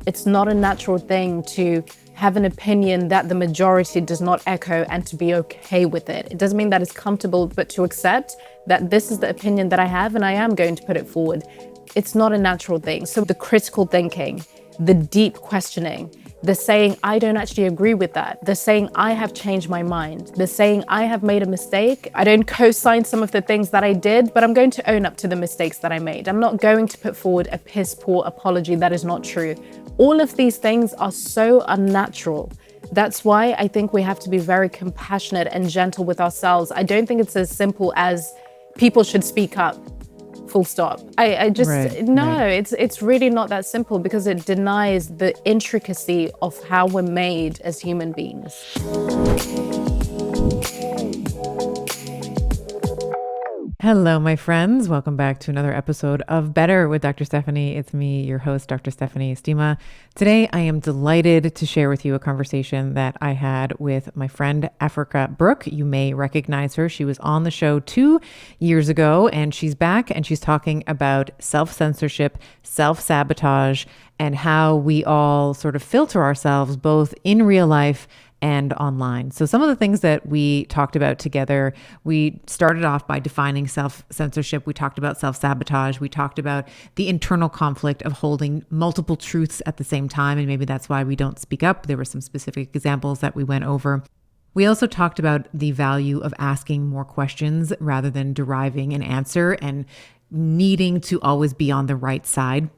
It's not a natural thing to have an opinion that the majority does not echo and to be okay with it. It doesn't mean that it's comfortable, but to accept that this is the opinion that I have and I am going to put it forward. It's not a natural thing. So the critical thinking, the deep questioning, the saying, I don't actually agree with that. The saying, I have changed my mind. The saying, I have made a mistake. I don't co-sign some of the things that I did, but I'm going to own up to the mistakes that I made. I'm not going to put forward a piss poor apology that is not true. All of these things are so unnatural. That's why I think we have to be very compassionate and gentle with ourselves. I don't think it's as simple as people should speak up. Full stop. It's really not that simple because it denies the intricacy of how we're made as human beings. Hello, my friends. Welcome back to another episode of Better with Dr. Stephanie. It's me, your host, Dr. Stephanie Estima. Today, I am delighted to share with you a conversation that I had with my friend, Africa Brooke. You may recognize her. She was on the show 2 years ago, and she's back, and she's talking about self-censorship, self-sabotage, and how we all sort of filter ourselves both in real life and online. So some of the things that we talked about together, we started off by defining self-censorship. We talked about self-sabotage. We talked about the internal conflict of holding multiple truths at the same time. And maybe that's why we don't speak up. There were some specific examples that we went over. We also talked about the value of asking more questions rather than deriving an answer and needing to always be on the right side,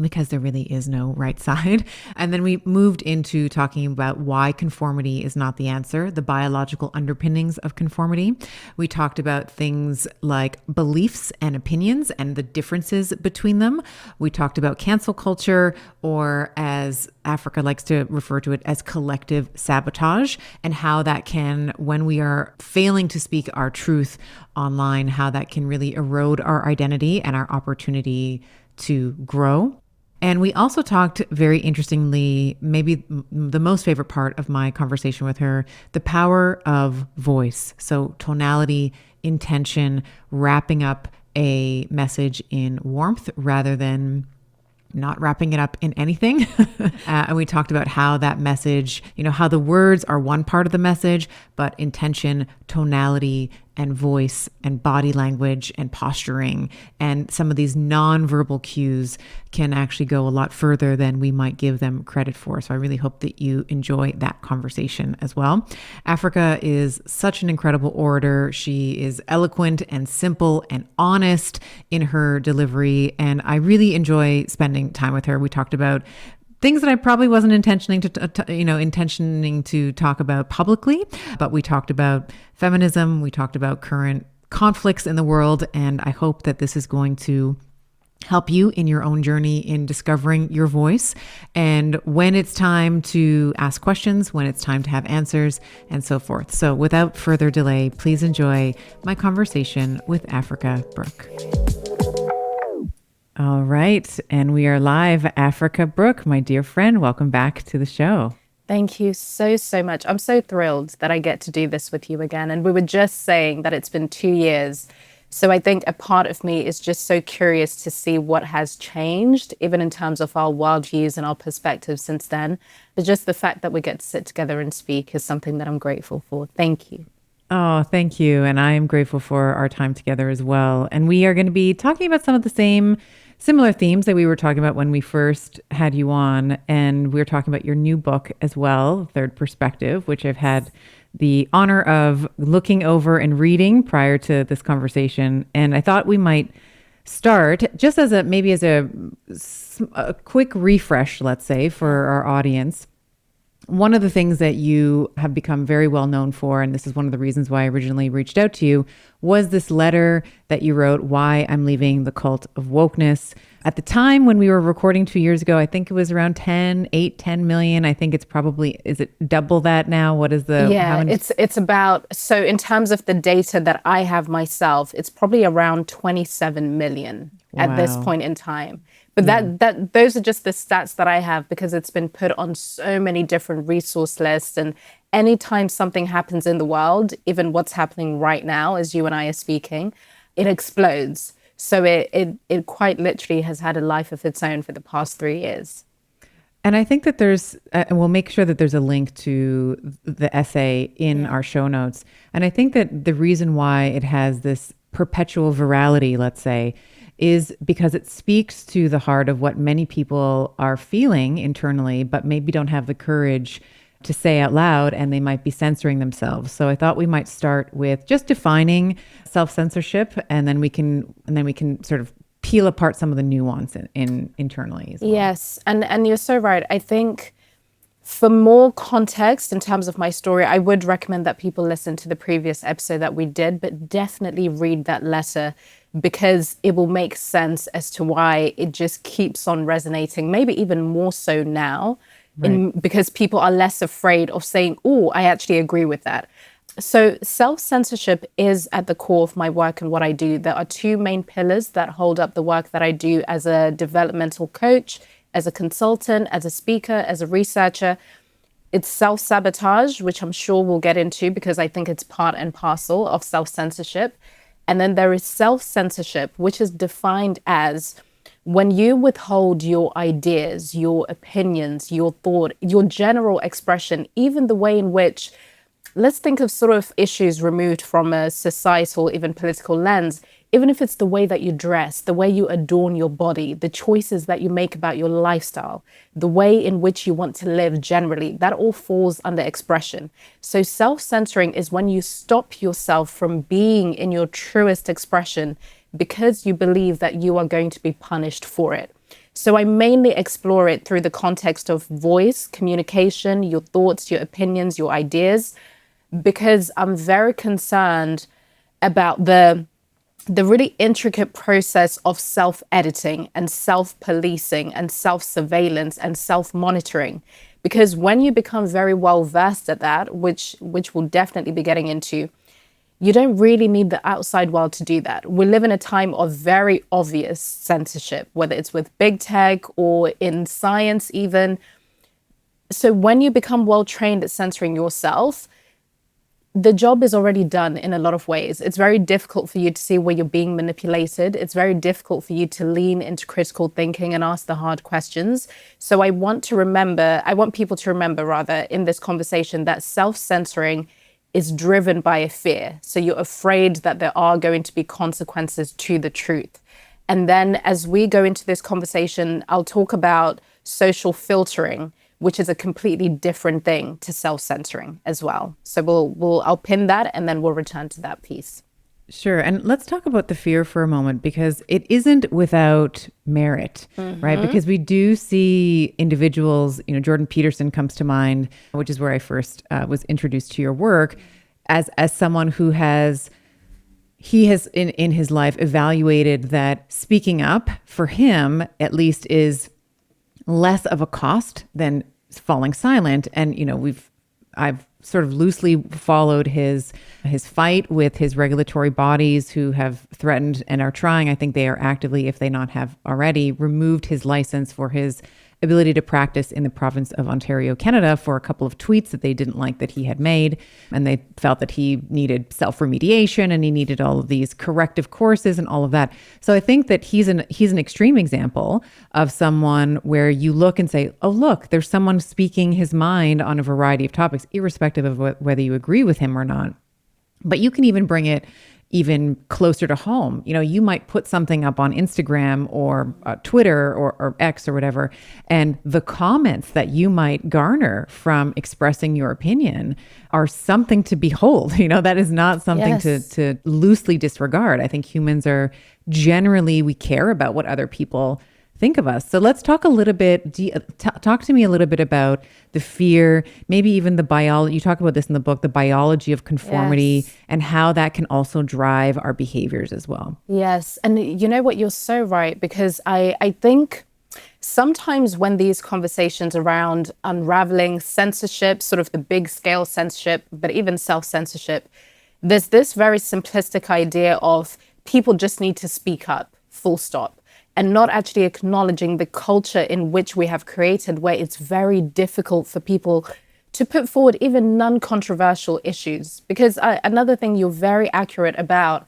because there really is no right side. And then we moved into talking about why conformity is not the answer, the biological underpinnings of conformity. We talked about things like beliefs and opinions and the differences between them. We talked about cancel culture, or as Africa likes to refer to it, as collective sabotage, and how that can, when we are failing to speak our truth online, how that can really erode our identity and our opportunity to grow. And we also talked, very interestingly, maybe the most favorite part of my conversation with her, the power of voice. So tonality, intention, wrapping up a message in warmth rather than not wrapping it up in anything. And we talked about how that message, how the words are one part of the message, but intention, tonality, and voice and body language and posturing and some of these nonverbal cues can actually go a lot further than we might give them credit for. So I really hope that you enjoy that conversation as well. Africa is such an incredible orator. She is eloquent and simple and honest in her delivery. And I really enjoy spending time with her. We talked about things that I probably wasn't intentioning to talk about publicly, but we talked about feminism, we talked about current conflicts in the world, and I hope that this is going to help you in your own journey in discovering your voice and when it's time to ask questions, when it's time to have answers, and so forth. So without further delay, please enjoy my conversation with Africa Brooke. All right. And we are live. Africa Brooke, my dear friend, welcome back to the show. Thank you so much. I'm so thrilled that I get to do this with you again. And we were just saying that it's been 2 years. So I think a part of me is just so curious to see what has changed, even in terms of our worldviews and our perspectives since then. But just the fact that we get to sit together and speak is something that I'm grateful for. Thank you. Oh, thank you. And I am grateful for our time together as well. And we are going to be talking about some of the similar themes that we were talking about when we first had you on. And we were talking about your new book as well, Third Perspective, which I've had the honor of looking over and reading prior to this conversation. And I thought we might start just as a quick refresh, let's say, for our audience. One of the things that you have become very well known for, and this is one of the reasons why I originally reached out to you, was this letter that you wrote, Why I'm Leaving the Cult of Wokeness. At the time when we were recording 2 years ago, I think it was around 10 million. I think it's probably, is it double that now? What is the... Yeah, it's about, so in terms of the data that I have myself, it's probably around 27 million at this point in time. But those are just the stats that I have because it's been put on so many different resource lists. And anytime something happens in the world, even what's happening right now as you and I are speaking, it explodes. So it quite literally has had a life of its own for the past 3 years. And I think that and we'll make sure that there's a link to the essay in our show notes. And I think that the reason why it has this perpetual virality, let's say, is because it speaks to the heart of what many people are feeling internally, but maybe don't have the courage to say out loud, and they might be censoring themselves. So I thought we might start with just defining self-censorship, and then we can sort of peel apart some of the nuance internally as well. Yes, and you're so right. I think for more context in terms of my story, I would recommend that people listen to the previous episode that we did, but definitely read that letter, because it will make sense as to why it just keeps on resonating, maybe even more so now. Right. Because people are less afraid of saying, oh, I actually agree with that. So self-censorship is at the core of my work and what I do. There are two main pillars that hold up the work that I do as a developmental coach, as a consultant, as a speaker, as a researcher. It's self-sabotage, which I'm sure we'll get into because I think it's part and parcel of self-censorship. And then there is self-censorship, which is defined as when you withhold your ideas, your opinions, your thought, your general expression, even the way in which, let's think of sort of issues removed from a societal, even political lens, even if it's the way that you dress, the way you adorn your body, the choices that you make about your lifestyle, the way in which you want to live generally, that all falls under expression. So self-censoring is when you stop yourself from being in your truest expression because you believe that you are going to be punished for it. So I mainly explore it through the context of voice, communication, your thoughts, your opinions, your ideas, because I'm very concerned about the really intricate process of self-editing and self-policing and self-surveillance and self-monitoring. Because when you become very well versed at that, which we'll definitely be getting into, you don't really need the outside world to do that. We live in a time of very obvious censorship, whether it's with big tech or in science even. So when you become well trained at censoring yourself, the job is already done in a lot of ways. It's very difficult for you to see where you're being manipulated. It's very difficult for you to lean into critical thinking and ask the hard questions. So I want people to remember rather in this conversation that self-censoring is driven by a fear. So you're afraid that there are going to be consequences to the truth. And then as we go into this conversation, I'll talk about social filtering, which is a completely different thing to self-censoring as well. So I'll pin that and then we'll return to that piece. Sure. And let's talk about the fear for a moment, because it isn't without merit, right? Because we do see individuals, Jordan Peterson comes to mind, which is where I first was introduced to your work, as someone who he has in his life evaluated that speaking up for him at least is less of a cost than falling silent. And, I've sort of loosely followed his fight with his regulatory bodies who have threatened and are trying, I think they are actively, if they not have already, removed his license for his ability to practice in the province of Ontario, Canada, for a couple of tweets that they didn't like that he had made. And they felt that he needed self-remediation and he needed all of these corrective courses and all of that. So I think that he's an extreme example of someone where you look and say, oh, look, there's someone speaking his mind on a variety of topics, irrespective of whether you agree with him or not. But you can even bring it even closer to home. You might put something up on Instagram or Twitter or X or whatever, and the comments that you might garner from expressing your opinion are something to behold. That is not something to loosely disregard. I think humans are generally, we care about what other people think of us. So let's talk a little bit, talk to me a little bit about the fear, maybe even the biology. You talk about this in the book, the biology of conformity, and how that can also drive our behaviors as well. Yes. And you know what? You're so right, because I think sometimes when these conversations around unraveling censorship, sort of the big scale censorship, but even self-censorship, there's this very simplistic idea of people just need to speak up, full stop, and not actually acknowledging the culture in which we have created, where it's very difficult for people to put forward even non-controversial issues. Because another thing you're very accurate about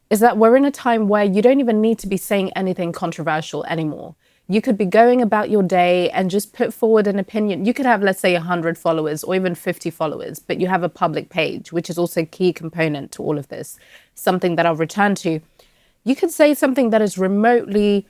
is that we're in a time where you don't even need to be saying anything controversial anymore. You could be going about your day and just put forward an opinion. You could have, let's say, 100 followers or even 50 followers, but you have a public page, which is also a key component to all of this, something that I'll return to. You could say something that is remotely,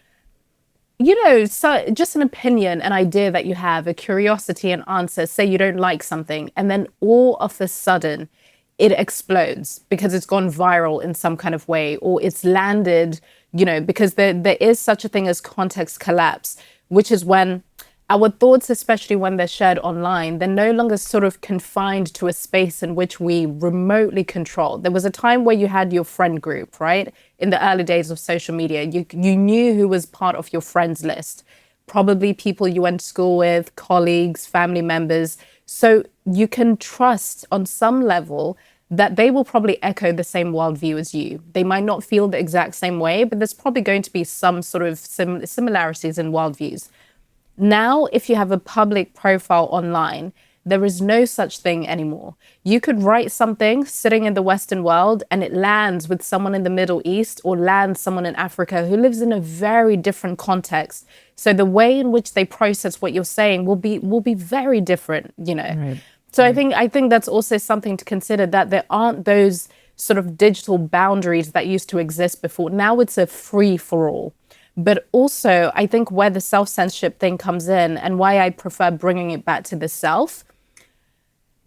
so just an opinion, an idea that you have, a curiosity, an answer. Say you don't like something, and then all of a sudden it explodes because it's gone viral in some kind of way, or it's landed, because there is such a thing as context collapse, which is when our thoughts, especially when they're shared online, they're no longer sort of confined to a space in which we remotely control. There was a time where you had your friend group, right? In the early days of social media, you knew who was part of your friends list, probably people you went to school with, colleagues, family members. So you can trust on some level that they will probably echo the same worldview as you. They might not feel the exact same way, but there's probably going to be some sort of similarities in worldviews. Now, if you have a public profile online, there is no such thing anymore. You could write something sitting in the Western world and it lands with someone in the Middle East or lands someone in Africa who lives in a very different context. So the way in which they process what you're saying will be very different, Right. So I think that's also something to consider, that there aren't those sort of digital boundaries that used to exist before. Now it's a free for all. But also, I think where the self-censorship thing comes in and why I prefer bringing it back to the self,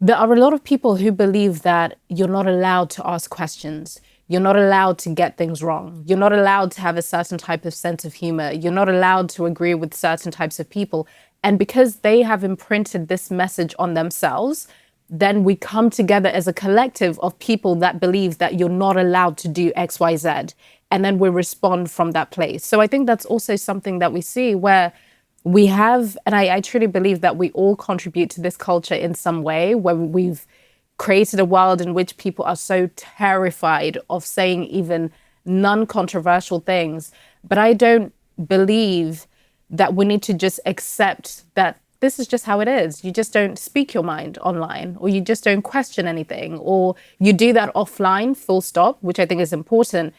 there are a lot of people who believe that you're not allowed to ask questions. You're not allowed to get things wrong. You're not allowed to have a certain type of sense of humor. You're not allowed to agree with certain types of people. And because they have imprinted this message on themselves, then we come together as a collective of people that believe that you're not allowed to do X, Y, Z. And then we respond from that place. So I think that's also something that we see where we have, and I truly believe that we all contribute to this culture in some way, where we've created a world in which people are so terrified of saying even non-controversial things. But I don't believe that we need to just accept that this is just how it is. You just don't speak your mind online, or you just don't question anything, or you do that offline, full stop, which I think is important.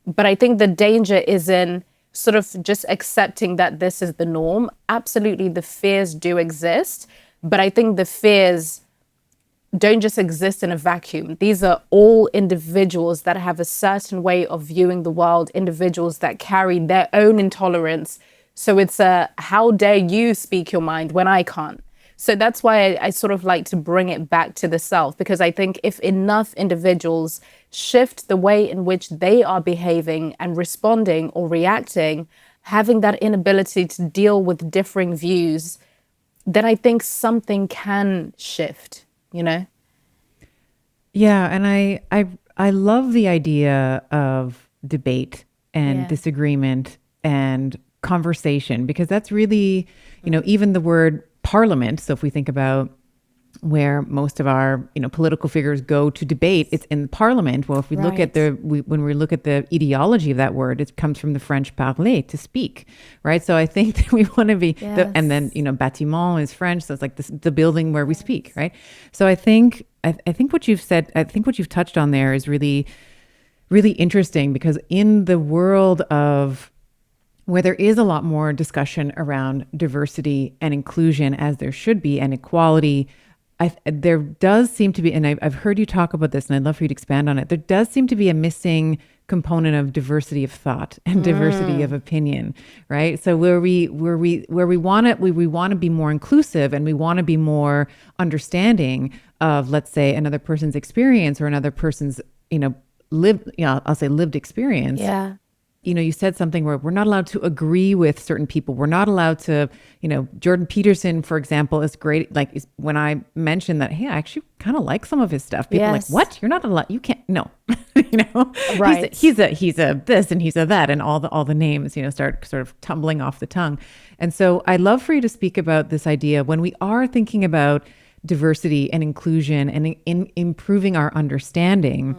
But I think the danger is in sort of just accepting that this is the norm. Absolutely, the fears do exist, but I think the fears don't just exist in a vacuum. These are all individuals that have a certain way of viewing the world, individuals that carry their own intolerance. So it's how dare you speak your mind when I can't? So that's why I sort of like to bring it back to the self, because I think if enough individuals shift the way in which they are behaving and responding or reacting, having that inability to deal with differing views, then I think something can shift, Yeah, and I love the idea of debate and disagreement and conversation, because that's really, even the word parliament. So if we think about where most of our, political figures go to debate, it's in parliament. Well, if we look at when we look at the etiology of that word, it comes from the French parler, to speak, right? So I think that we want to be, and then, bâtiment is French. So it's like the building where we speak, right? So I think what you've said, I think what you've touched on there is really, really interesting, because in the world of where there is a lot more discussion around diversity and inclusion, as there should be, and equality, there does seem to be, and I've heard you talk about this, and I'd love for you to expand on it. There does seem to be a missing component of diversity of thought and diversity of opinion, right? So where we want to be more inclusive, and we want to be more understanding of, let's say, another person's experience or another person's, lived experience. Yeah. You said something where we're not allowed to agree with certain people. We're not allowed to, Jordan Peterson, for example, is great. Like, when I mentioned that, hey, I actually kind of like some of his stuff. People are like, what? You're not allowed. You can't. No, Right. He's a this and he's a that, and all the names, start sort of tumbling off the tongue. And so I'd love for you to speak about this idea when we are thinking about diversity and inclusion and in improving our understanding.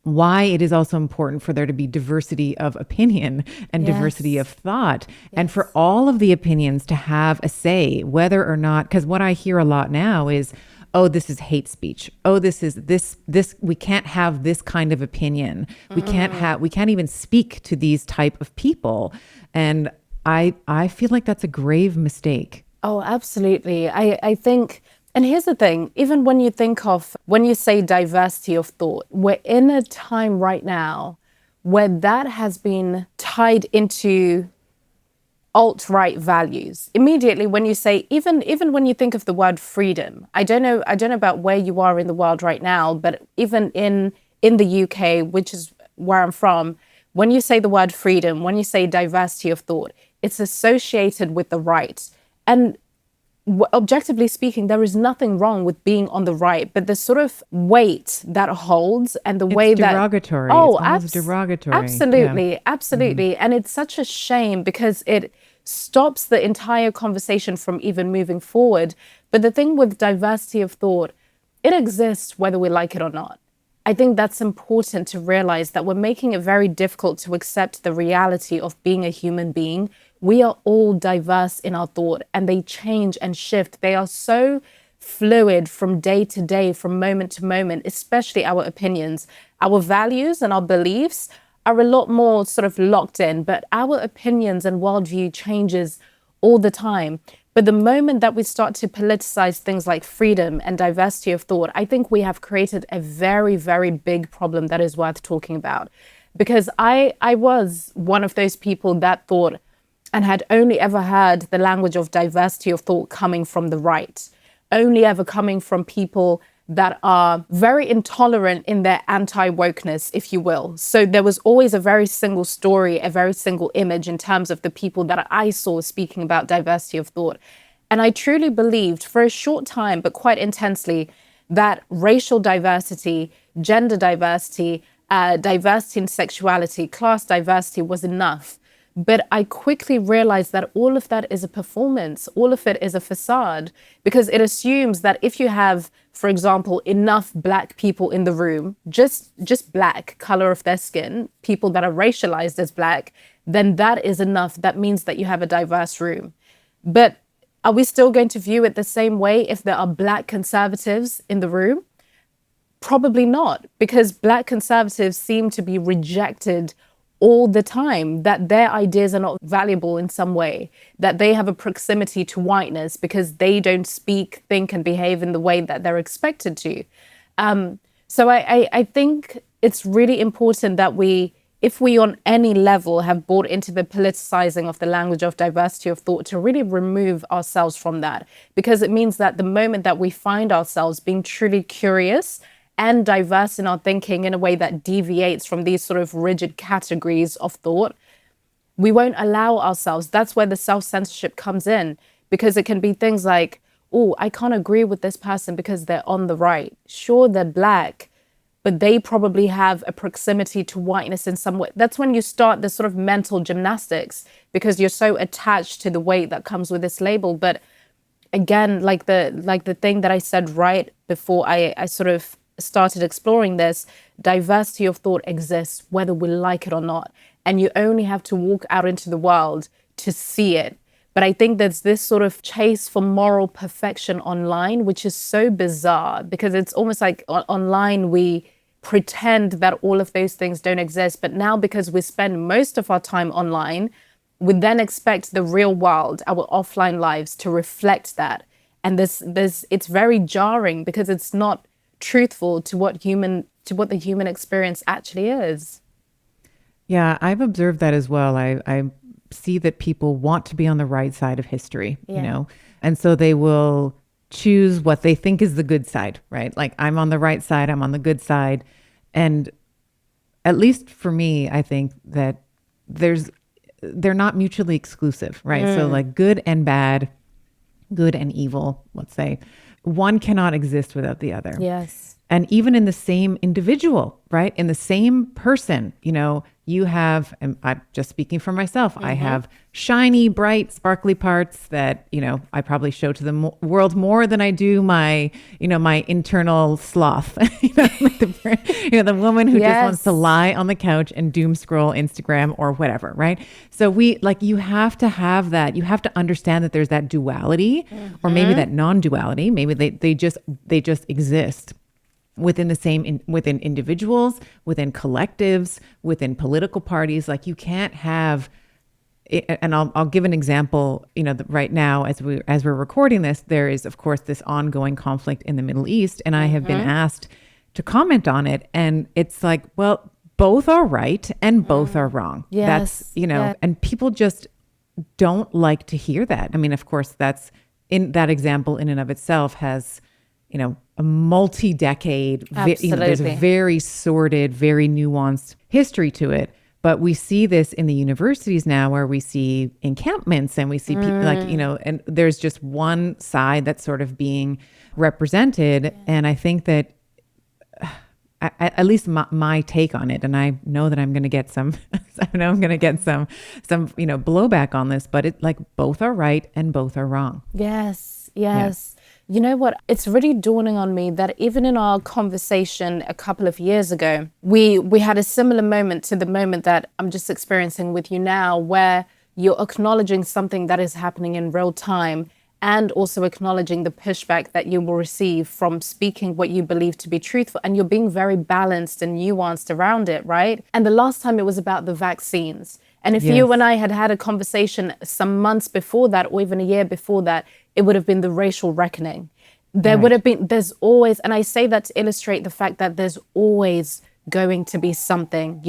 Why it is also important for there to be diversity of opinion and diversity of thought, and for all of the opinions to have a say, whether or not, because what I hear a lot now is, oh, this is hate speech. Oh, this is this, we can't have this kind of opinion. We can't even speak to these type of people. And I feel like that's a grave mistake. Oh, absolutely. I think, and here's the thing, even when when you say diversity of thought, we're in a time right now where that has been tied into alt-right values. Immediately when you say, even when you think of the word freedom, I don't know about where you are in the world right now, but even in the UK, which is where I'm from, when you say the word freedom, when you say diversity of thought, it's associated with the right. And objectively speaking, there is nothing wrong with being on the right, but the sort of weight that holds and the way It's that derogatory. oh, It's almost derogatory. Yeah. absolutely, absolutely, and it's such a shame because it stops the entire conversation from even moving forward. But the thing with diversity of thought, it exists whether we like it or not. I think that's important to realize that we're making it very difficult to accept the reality of being a human being. We are all diverse in our thought and they change and shift. They are so fluid from day to day, from moment to moment, especially our opinions. Our values and our beliefs are a lot more sort of locked in, but our opinions and worldview changes all the time. But the moment that we start to politicize things like freedom and diversity of thought, I think we have created a very, very big problem that is worth talking about. Because I was one of those people that thought and had only ever heard the language of diversity of thought coming from the right, only ever coming from people that are very intolerant in their anti-wokeness, if you will. So there was always a very single story, a very single image in terms of the people that I saw speaking about diversity of thought. And I truly believed for a short time, but quite intensely, that racial diversity, gender diversity, diversity in sexuality, class diversity was enough. But I quickly realized that all of that is a performance. All of it is a facade, because it assumes that if you have, for example, enough Black people in the room, just Black, color of their skin, people that are racialized as Black, then that is enough. That means that you have a diverse room. But are we still going to view it the same way if there are Black conservatives in the room? Probably not, because Black conservatives seem to be rejected all the time, that their ideas are not valuable in some way, that they have a proximity to whiteness because they don't speak, think, and behave in the way that they're expected to. So I think it's really important that if we on any level have bought into the politicizing of the language of diversity of thought, to really remove ourselves from that, because it means that the moment that we find ourselves being truly curious and diverse in our thinking in a way that deviates from these sort of rigid categories of thought, we won't allow ourselves. That's where the self-censorship comes in, because it can be things like, oh, I can't agree with this person because they're on the right. Sure, they're Black, but they probably have a proximity to whiteness in some way. That's when you start this sort of mental gymnastics, because you're so attached to the weight that comes with this label. But again, like the thing that I said right before I sort of started exploring this, diversity of thought exists whether we like it or not. And you only have to walk out into the world to see it. But I think there's this sort of chase for moral perfection online, which is so bizarre, because it's almost like online we pretend that all of those things don't exist. But now, because we spend most of our time online, we then expect the real world, our offline lives, to reflect that. And it's very jarring, because it's not truthful to what the human experience actually is. Yeah, I've observed that as well. I see that people want to be on the right side of history, you know, and so they will choose what they think is the good side, right? Like, I'm on the right side, I'm on the good side. And at least for me, I think that they're not mutually exclusive, right? So like good and bad, good and evil, let's say, one cannot exist without the other. Yes. And even in the same individual, right? In the same person, you know, you have, and I'm just speaking for myself, I have shiny, bright, sparkly parts that, you know, I probably show to the world more than I do my, you know, my internal sloth. Like the woman who just wants to lie on the couch and doom scroll Instagram or whatever, right? So you have to have that. You have to understand that there's that duality, or maybe that non-duality. Maybe they just exist within within individuals, within collectives, within political parties. Like, you can't have and I'll give an example, right now as we're recording this, there is of course this ongoing conflict in the Middle East, and I have been asked to comment on it, and it's like, well, both are right and both are wrong. Yes. That's, and people just don't like to hear that. I mean, of course, that's in that example in and of itself has, a multi-decade, there's a very sordid, very nuanced history to it. But we see this in the universities now where we see encampments and we see people and there's just one side that's sort of being represented. Yeah. And I think that at least my take on it, and I know that I'm going to get some, blowback on this, but it like both are right and both are wrong. Yes. Yeah. You know what? It's really dawning on me that even in our conversation a couple of years ago, we had a similar moment to the moment that I'm just experiencing with you now, where you're acknowledging something that is happening in real time and also acknowledging the pushback that you will receive from speaking what you believe to be truthful. And you're being very balanced and nuanced around it, right? And the last time it was about the vaccines. And if you and I had a conversation some months before that, or even a year before that, it would have been the racial reckoning. There would have been, there's always, and I say that to illustrate the fact that there's always going to be something,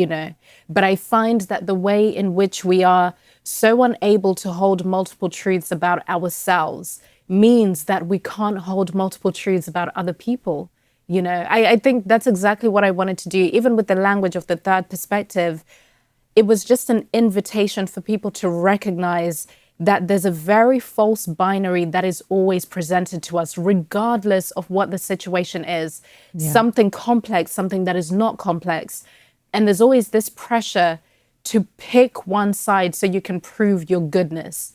But I find that the way in which we are so unable to hold multiple truths about ourselves means that we can't hold multiple truths about other people. I think that's exactly what I wanted to do, even with the language of the third perspective. It was just an invitation for people to recognize that there's a very false binary that is always presented to us, regardless of what the situation is. Yeah. Something complex, something that is not complex. And there's always this pressure to pick one side so you can prove your goodness.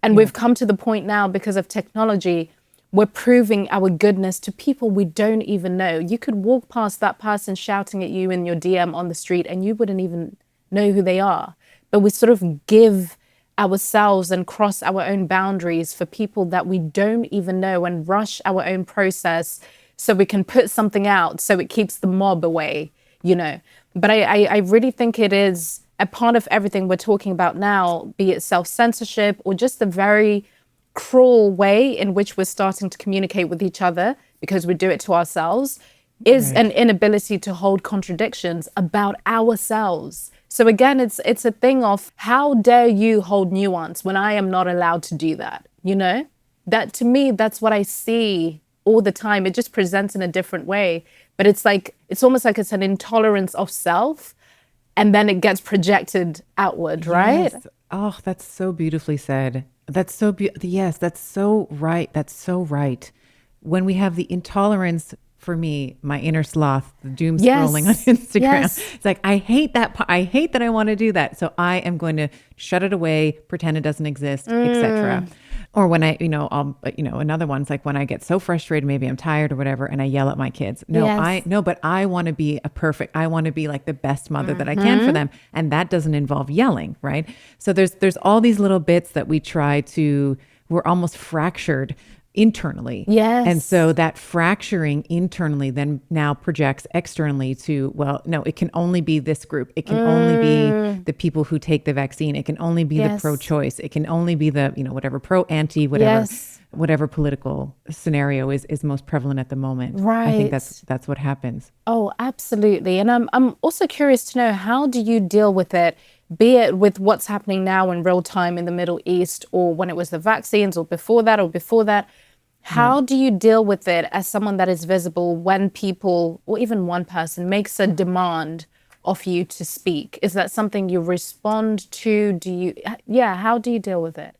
And we've come to the point now, because of technology, we're proving our goodness to people we don't even know. You could walk past that person shouting at you in your DM on the street and you wouldn't even know who they are. But we sort of give ourselves and cross our own boundaries for people that we don't even know and rush our own process so we can put something out so it keeps the mob away, But I really think it is a part of everything we're talking about now, be it self-censorship or just the very cruel way in which we're starting to communicate with each other because we do it to ourselves, is an inability to hold contradictions about ourselves. So again, it's a thing of how dare you hold nuance when I am not allowed to do that, That to me, that's what I see all the time. It just presents in a different way. But it's almost like it's an intolerance of self, and then it gets projected outward, right? Yes. Oh, that's so beautifully said. That's so yes, that's so right. That's so right. When we have the intolerance, for me, my inner sloth, the doom scrolling on Instagram. It's like, I hate that. I hate that I want to do that. So I am going to shut it away, pretend it doesn't exist, etc. Or when I, another one's like when I get so frustrated, maybe I'm tired or whatever, and I yell at my kids. But I want to be I want to be like the best mother that I can for them. And that doesn't involve yelling, right? So there's all these little bits that we're almost fractured internally. Yes. And so that fracturing internally then now projects externally to, well, no, it can only be this group. It can only be the people who take the vaccine. It can only be the pro-choice. It can only be the, whatever pro-anti, whatever political scenario is most prevalent at the moment. Right. I think that's what happens. Oh, absolutely. And I'm also curious to know, how do you deal with it? Be it with what's happening now in real time in the Middle East, or when it was the vaccines, or before that, how do you deal with it as someone that is visible when people, or even one person, makes a demand of you to speak? Is that something you respond to? How do you deal with it?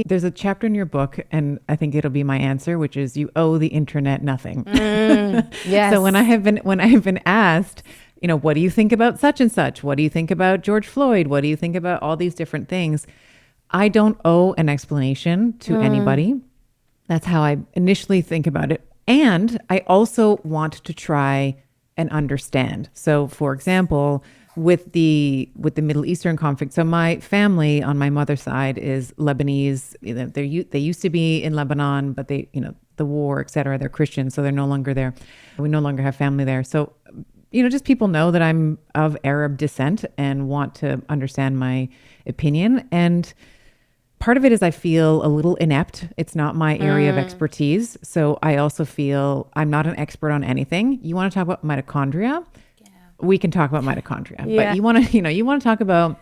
There's a chapter in your book, and I think it'll be my answer, which is you owe the internet nothing. Yes. So when I have been asked, what do you think about such and such? What do you think about George Floyd? What do you think about all these different things? I don't owe an explanation to anybody. That's how I initially think about it. And I also want to try and understand. So for example, with the Middle Eastern conflict, so my family on my mother's side is Lebanese. They used to be in Lebanon, but they, the war, et cetera, they're Christians, so they're no longer there. We no longer have family there. So just people know that I'm of Arab descent and want to understand my opinion. And part of it is I feel a little inept. It's not my area of expertise. So I also feel I'm not an expert on anything. You want to talk about mitochondria? We can talk about mitochondria. But you want to, you want to talk about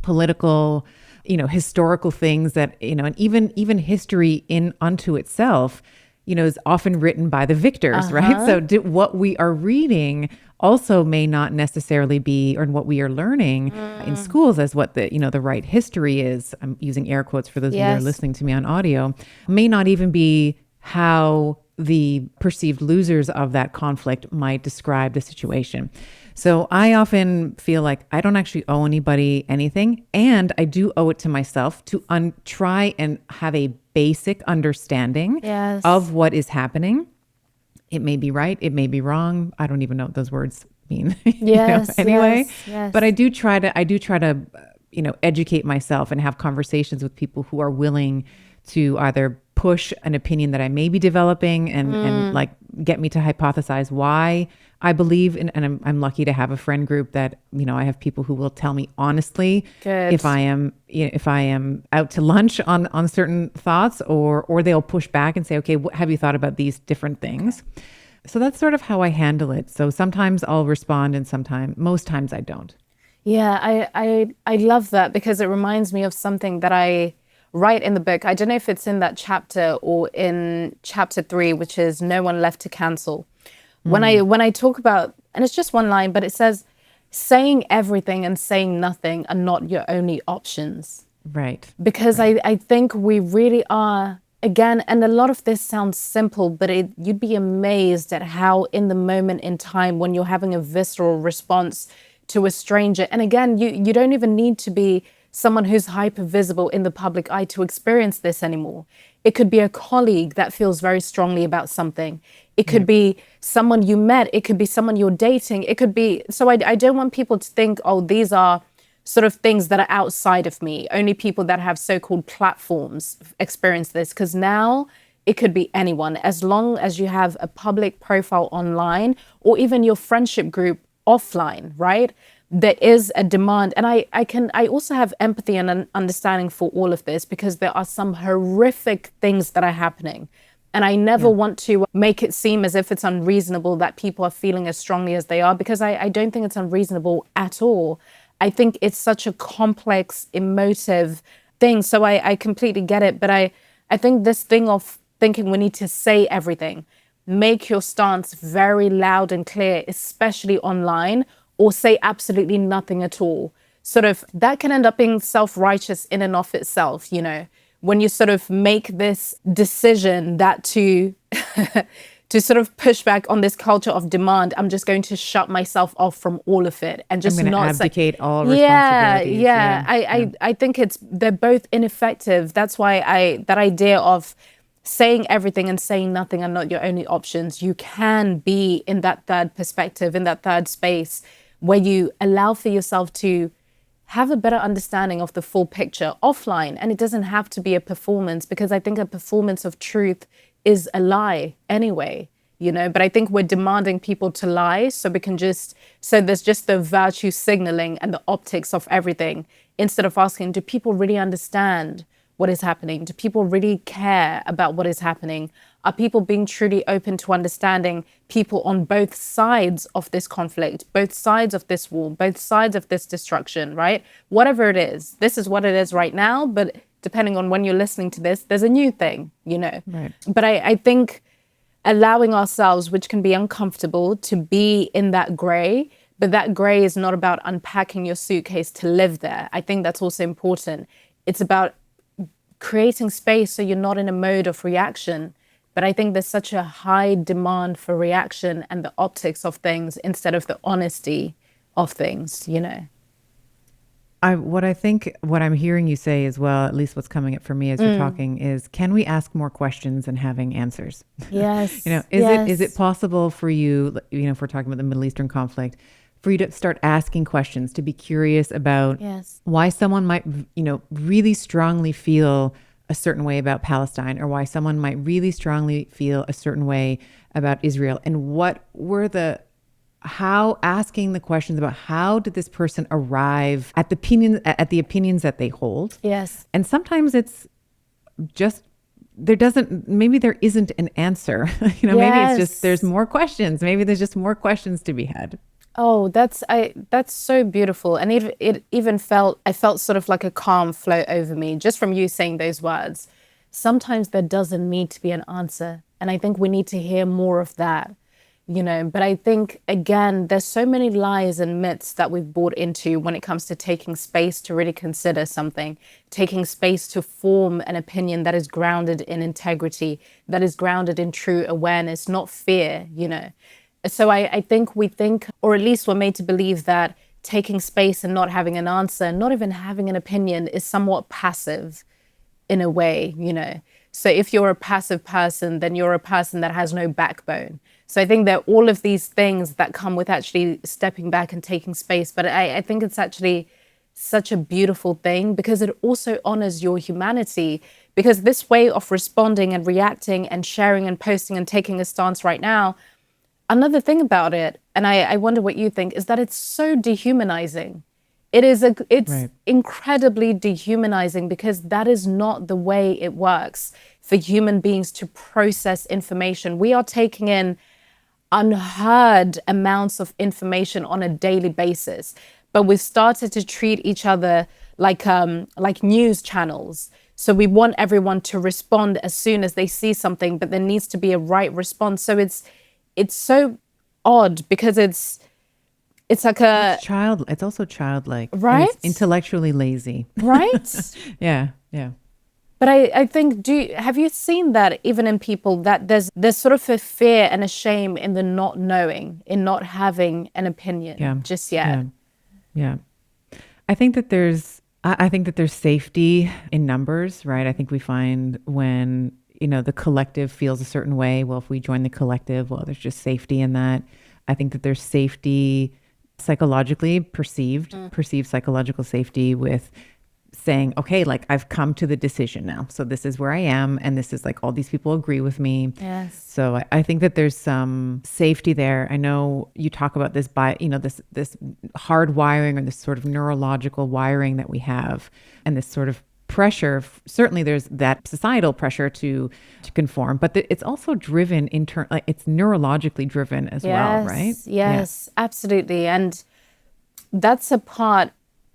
political, historical things that, and even history in unto itself, is often written by the victors, right? So what we are reading also may not necessarily be, or what we are learning in schools as what the, the right history is. I'm using air quotes for those of you that are listening to me on audio, may not even be how the perceived losers of that conflict might describe the situation. So I often feel like I don't actually owe anybody anything, and I do owe it to myself to try and have a basic understanding of what is happening. It may be right, it may be wrong. I don't even know what those words mean. Anyway. But I do try to educate myself and have conversations with people who are willing to either push an opinion that I may be developing and like get me to hypothesize why I believe in, and I'm lucky to have a friend group that, I have people who will tell me honestly if I am out to lunch on certain thoughts, or they'll push back and say, okay, have you thought about these different things? So that's sort of how I handle it. So sometimes I'll respond and most times I don't. Yeah, I love that, because it reminds me of something that I write in the book. I don't know if it's in that chapter or in chapter 3, which is No One Left to Cancel. When I talk about, and it's just one line, but it says, saying everything and saying nothing are not your only options. Right. Because I think we really are, again, and a lot of this sounds simple, but you'd be amazed at how in the moment in time when you're having a visceral response to a stranger, and again, you don't even need to be someone who's hyper visible in the public eye to experience this anymore. It could be a colleague that feels very strongly about something. It could be someone you met. It could be someone you're dating. It could be, so I don't want people to think, oh, these are sort of things that are outside of me. Only people that have so-called platforms experience this, because now it could be anyone, as long as you have a public profile online or even your friendship group offline, right? There is a demand. And I also have empathy and an understanding for all of this, because there are some horrific things that are happening. And I never want to make it seem as if it's unreasonable that people are feeling as strongly as they are, because I don't think it's unreasonable at all. I think it's such a complex, emotive thing. So I completely get it. But I think this thing of thinking we need to say everything, make your stance very loud and clear, especially online, or say absolutely nothing at all. Sort of, that can end up being self-righteous in and of itself, when you sort of make this decision that to sort of push back on this culture of demand, I'm just going to shut myself off from all of it and just not abdicate all responsibilities. I think they're both ineffective. That's why that idea of saying everything and saying nothing are not your only options. You can be in that third perspective, in that third space, where you allow for yourself to have a better understanding of the full picture offline. And it doesn't have to be a performance, because I think a performance of truth is a lie anyway, but I think we're demanding people to lie so there's just the virtue signaling and the optics of everything, instead of asking, do people really understand what is happening? Do people really care about what is happening? Are people being truly open to understanding people on both sides of this conflict, both sides of this war, both sides of this destruction, right? Whatever it is, this is what it is right now, but depending on when you're listening to this, there's a new thing, Right. But I think allowing ourselves, which can be uncomfortable, to be in that gray, but that gray is not about unpacking your suitcase to live there. I think that's also important. It's about creating space so you're not in a mode of reaction. But I think there's such a high demand for reaction and the optics of things instead of the honesty of things, What I'm hearing you say as well, at least what's coming up for me as you're talking, is, can we ask more questions than having answers? Yes. Is it possible for you, if we're talking about the Middle Eastern conflict, for you to start asking questions, to be curious about why someone might, really strongly feel a certain way about Palestine, or why someone might really strongly feel a certain way about Israel, and what were the how asking the questions about how did this person arrive at the opinions that they hold. Yes. And sometimes it's just maybe there isn't an answer. Maybe it's just there's more questions. Maybe there's just more questions to be had. Oh, that's so beautiful. And it even I felt sort of like a calm flow over me just from you saying those words. Sometimes there doesn't need to be an answer. And I think we need to hear more of that, But I think, again, there's so many lies and myths that we've bought into when it comes to taking space to really consider something, taking space to form an opinion that is grounded in integrity, that is grounded in true awareness, not fear, So I think we think, or at least we're made to believe that taking space and not having an answer, not even having an opinion, is somewhat passive in a way, So if you're a passive person, then you're a person that has no backbone. So I think there are all of these things that come with actually stepping back and taking space. But I think it's actually such a beautiful thing because it also honors your humanity. Because this way of responding and reacting and sharing and posting and taking a stance right now, another thing about it, and I wonder what you think, is that it's so dehumanizing. It's right. Incredibly dehumanizing because that is not the way it works for human beings to process information. We are taking in unheard amounts of information on a daily basis, but we've started to treat each other like news channels. So we want everyone to respond as soon as they see something, but there needs to be a right response. So it's so odd because it's like it's also childlike, right? It's intellectually lazy, right? Yeah. But I think, have you seen that even in people that there's sort of a fear and a shame in the not knowing, in not having an opinion just yet? Yeah. I think that there's safety in numbers, right? I think we find when, the collective feels a certain way. Well, if we join the collective, well, there's just safety in that. I think that there's safety psychologically perceived psychological safety with saying, okay, like I've come to the decision now. So this is where I am. And this is like all these people agree with me. Yes. So I think that there's some safety there. I know you talk about this this hard wiring or this sort of neurological wiring that we have and this sort of pressure. Certainly there's that societal pressure to conform, but it's also driven it's neurologically driven as well, right? Yes, absolutely. And that's a part,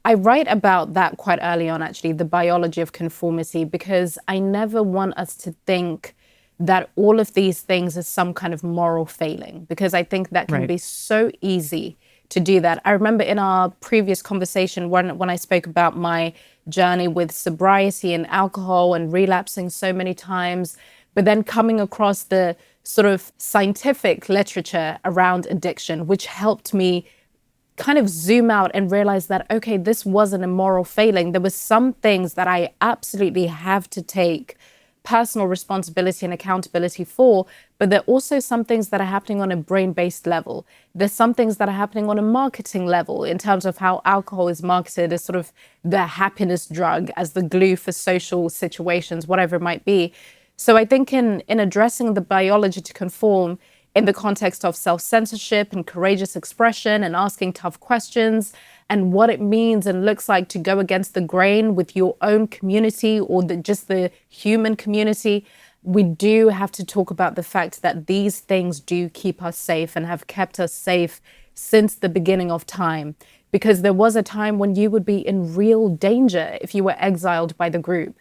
I write about that quite early on, actually, the biology of conformity, because I never want us to think that all of these things are some kind of moral failing, because I think that can be so easy to do that. I remember in our previous conversation when I spoke about my journey with sobriety and alcohol and relapsing so many times, but then coming across the sort of scientific literature around addiction, which helped me kind of zoom out and realize that, okay, this wasn't a moral failing. There were some things that I absolutely have to take personal responsibility and accountability for, but there are also some things that are happening on a brain-based level. There's some things that are happening on a marketing level in terms of how alcohol is marketed as sort of the happiness drug, as the glue for social situations, whatever it might be. So I think in addressing the biology to conform in the context of self-censorship and courageous expression and asking tough questions and what it means and looks like to go against the grain with your own community or just the human community, we do have to talk about the fact that these things do keep us safe and have kept us safe since the beginning of time. Because there was a time when you would be in real danger if you were exiled by the group,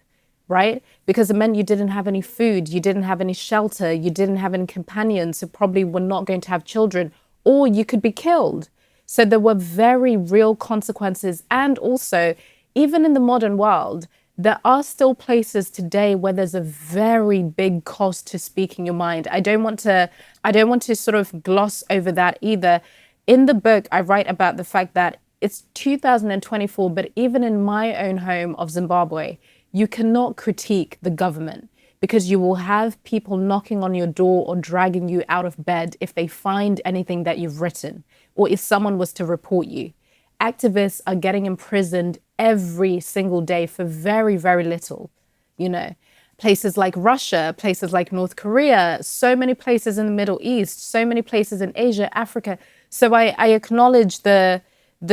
right? Because it meant you didn't have any food, you didn't have any shelter, you didn't have any companions, so probably were not going to have children, or you could be killed. So there were very real consequences. And also, even in the modern world, there are still places today where there's a very big cost to speaking your mind. I don't want to sort of gloss over that either. In the book, I write about the fact that it's 2024, but even in my own home of Zimbabwe, you cannot critique the government because you will have people knocking on your door or dragging you out of bed if they find anything that you've written or if someone was to report you. Activists are getting imprisoned every single day for very, very little, Places like Russia, places like North Korea, so many places in the Middle East, so many places in Asia, Africa, So I acknowledge the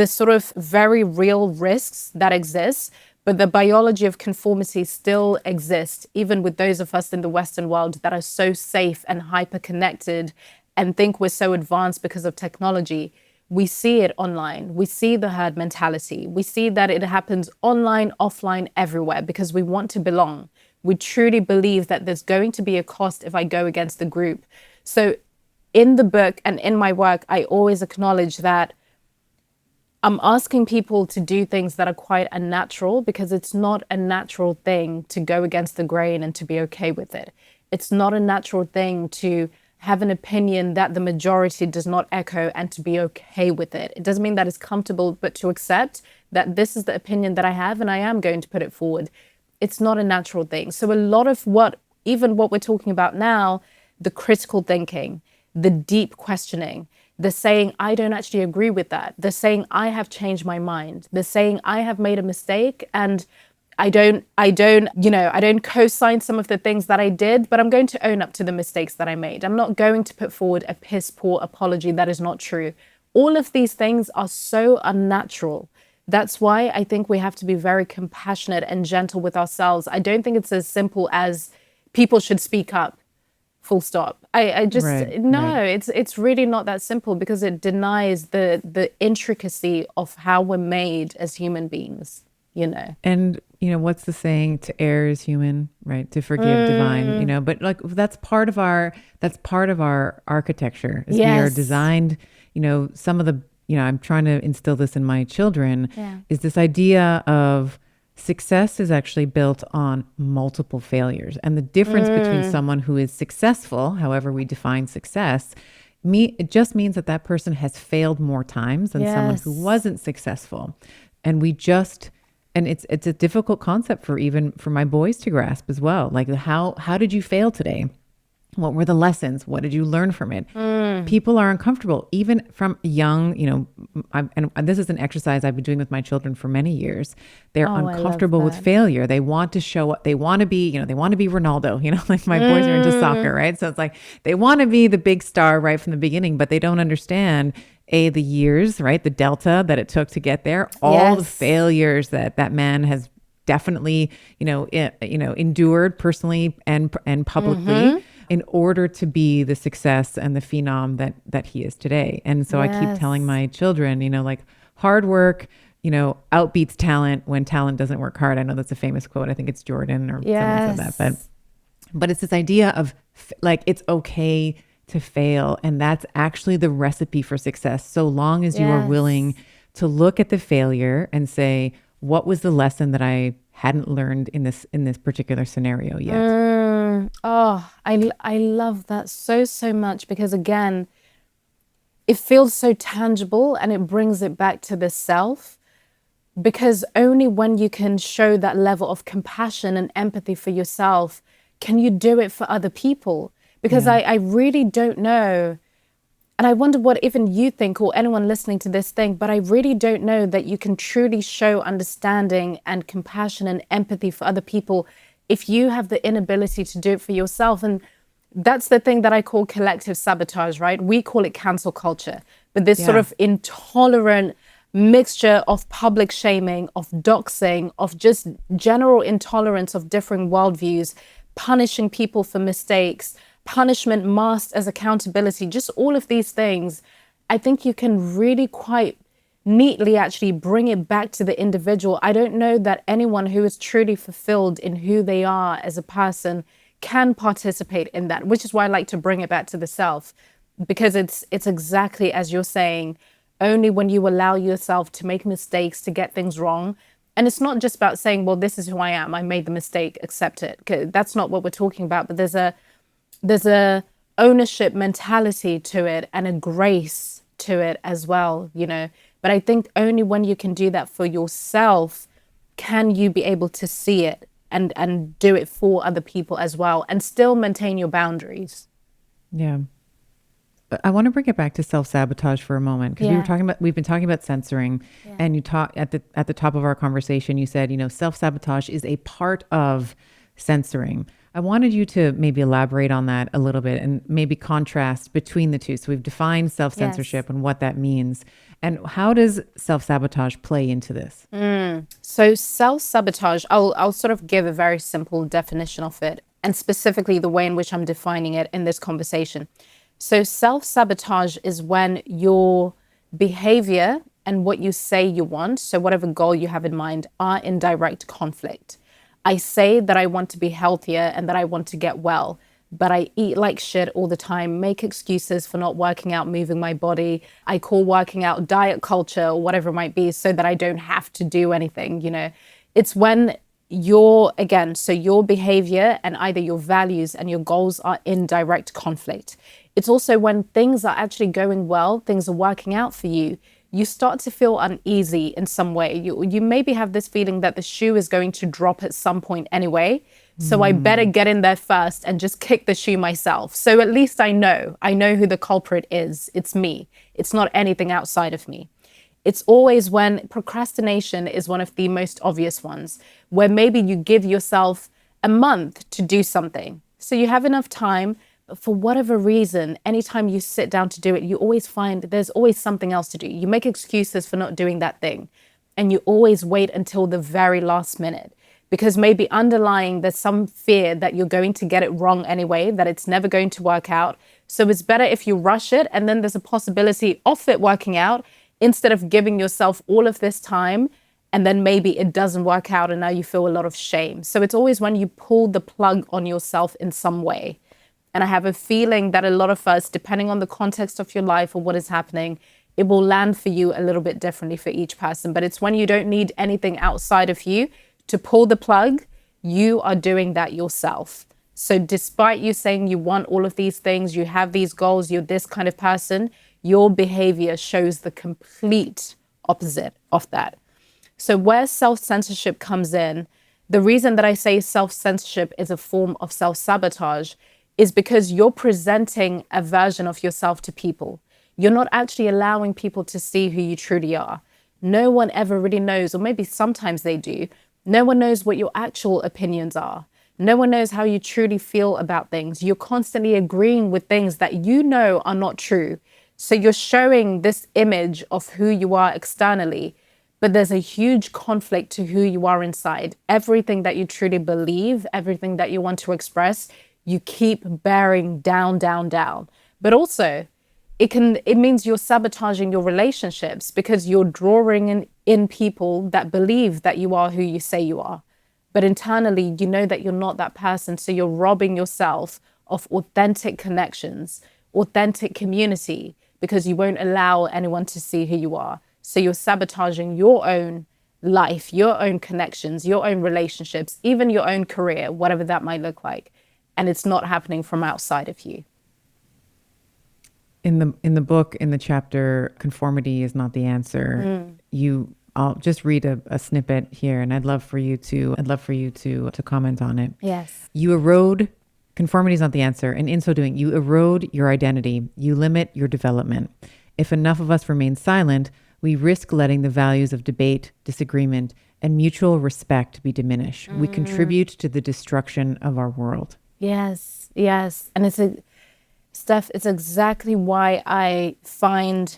sort of very real risks that exist, but the biology of conformity still exists, even with those of us in the Western world that are so safe and hyper connected and think we're so advanced because of technology. We see it online. We see the herd mentality. We see that it happens online, offline, everywhere because we want to belong. We truly believe that there's going to be a cost if I go against the group. So in the book and in my work, I always acknowledge that I'm asking people to do things that are quite unnatural because it's not a natural thing to go against the grain and to be okay with it. It's not a natural thing to have an opinion that the majority does not echo and to be okay with it. It doesn't mean that it's comfortable, but to accept that this is the opinion that I have and I am going to put it forward. It's not a natural thing. So a lot of even what we're talking about now, the critical thinking, the deep questioning, the saying, I don't actually agree with that. The saying, I have changed my mind. The saying, I have made a mistake and I don't co-sign some of the things that I did, but I'm going to own up to the mistakes that I made. I'm not going to put forward a piss poor apology that is not true. All of these things are so unnatural. That's why I think we have to be very compassionate and gentle with ourselves. I don't think it's as simple as people should speak up. Full stop. I just, no, it's really not that simple because it denies the intricacy of how we're made as human beings, And, what's the saying? To err is human, right? To forgive divine, but like that's part of our architecture. Is We are designed, some of the, I'm trying to instill this in my children, is this idea of success is actually built on multiple failures. And the difference between someone who is successful, however we define success, it just means that that person has failed more times than someone who wasn't successful. And it's a difficult concept for my boys to grasp as well. Like how did you fail today? What were the lessons? What did you learn from it? People are uncomfortable, even from young, and this is an exercise I've been doing with my children for many years. They're uncomfortable with failure. They want to show up. They want to be, they want to be Ronaldo, like my boys are into soccer, right? So it's like, they want to be the big star right from the beginning, but they don't understand the years, right? The delta that it took to get there, all the failures that man has definitely, endured personally and publicly in order to be the success and the phenom that he is today. And so I keep telling my children, like hard work, outbeats talent when talent doesn't work hard. I know that's a famous quote. I think it's Jordan or someone said that, but it's this idea of like, it's okay to fail. And that's actually the recipe for success. So long as you are willing to look at the failure and say, what was the lesson that I hadn't learned in this particular scenario yet? Oh, I love that so much because again, it feels so tangible and it brings it back to the self, because only when you can show that level of compassion and empathy for yourself can you do it for other people. Because I really don't know, and I wonder what even you think or anyone listening to this think, but I really don't know that you can truly show understanding and compassion and empathy for other people if you have the inability to do it for yourself. And that's the thing that I call collective sabotage, right? We call it cancel culture, but this sort of intolerant mixture of public shaming, of doxing, of just general intolerance of differing worldviews, punishing people for mistakes, punishment masked as accountability, just all of these things. I think you can really quite neatly actually bring it back to the individual. I don't know that anyone who is truly fulfilled in who they are as a person can participate in that, which is why I like to bring it back to the self, because it's exactly as you're saying, only when you allow yourself to make mistakes, to get things wrong. And it's not just about saying, well, this is who I am, I made the mistake, accept it. That's not what we're talking about, but there's a ownership mentality to it and a grace to it as well, But I think only when you can do that for yourself can you be able to see it and do it for other people as well and still maintain your boundaries. Yeah. I want to bring it back to self-sabotage for a moment, because we've been talking about censoring, and you talk at the top of our conversation, you said, self-sabotage is a part of censoring. I wanted you to maybe elaborate on that a little bit and maybe contrast between the two. So we've defined self-censorship and what that means. And how does self-sabotage play into this? So self-sabotage, I'll sort of give a very simple definition of it, and specifically the way in which I'm defining it in this conversation. So self-sabotage is when your behavior and what you say you want, so whatever goal you have in mind, are in direct conflict. I say that I want to be healthier and that I want to get well, but I eat like shit all the time, make excuses for not working out, moving my body. I call working out diet culture or whatever it might be so that I don't have to do anything, you know. It's when your behavior and either your values and your goals are in direct conflict. It's also when things are actually going well, things are working out for you, you start to feel uneasy in some way. You maybe have this feeling that the shoe is going to drop at some point anyway. So I better get in there first and just kick the shoe myself. So at least I know who the culprit is. It's me. It's not anything outside of me. It's always when procrastination is one of the most obvious ones, where maybe you give yourself a month to do something. So you have enough time, but for whatever reason, anytime you sit down to do it, you always find there's always something else to do. You make excuses for not doing that thing, and you always wait until the very last minute. Because maybe underlying there's some fear that you're going to get it wrong anyway, that it's never going to work out. So it's better if you rush it and then there's a possibility of it working out instead of giving yourself all of this time and then maybe it doesn't work out and now you feel a lot of shame. So it's always when you pull the plug on yourself in some way. And I have a feeling that a lot of us, depending on the context of your life or what is happening, it will land for you a little bit differently for each person. But it's when you don't need anything outside of you to pull the plug, you are doing that yourself. So despite you saying you want all of these things, you have these goals, you're this kind of person, your behavior shows the complete opposite of that. So where self-censorship comes in, the reason that I say self-censorship is a form of self-sabotage is because you're presenting a version of yourself to people. You're not actually allowing people to see who you truly are. No one ever really knows, or maybe sometimes they do. No one knows what your actual opinions are. No one knows how you truly feel about things. You're constantly agreeing with things that you know are not true. So you're showing this image of who you are externally, but there's a huge conflict to who you are inside. Everything that you truly believe, everything that you want to express, you keep bearing down, down, down. But also, it means you're sabotaging your relationships because you're drawing in people that believe that you are who you say you are. But internally, you know that you're not that person. So you're robbing yourself of authentic connections, authentic community, because you won't allow anyone to see who you are. So you're sabotaging your own life, your own connections, your own relationships, even your own career, whatever that might look like. And it's not happening from outside of you. In the book, in the chapter, Conformity is Not the Answer, I'll just read a snippet here, and I'd love for you to comment on it. Yes. You erode, conformity is not the answer, and in so doing, you erode your identity, you limit your development. If enough of us remain silent, we risk letting the values of debate, disagreement, and mutual respect be diminished. We contribute to the destruction of our world. Yes, yes. And Steph, it's exactly why I find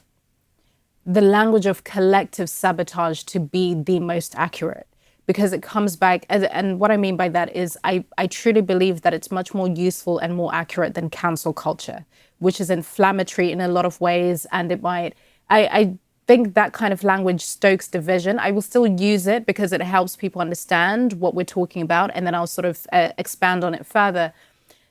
the language of collective sabotage to be the most accurate, because it comes back, and what I mean by that is I truly believe that it's much more useful and more accurate than cancel culture, which is inflammatory in a lot of ways. And I think that kind of language stokes division. I will still use it because it helps people understand what we're talking about, and then I'll sort of expand on it further.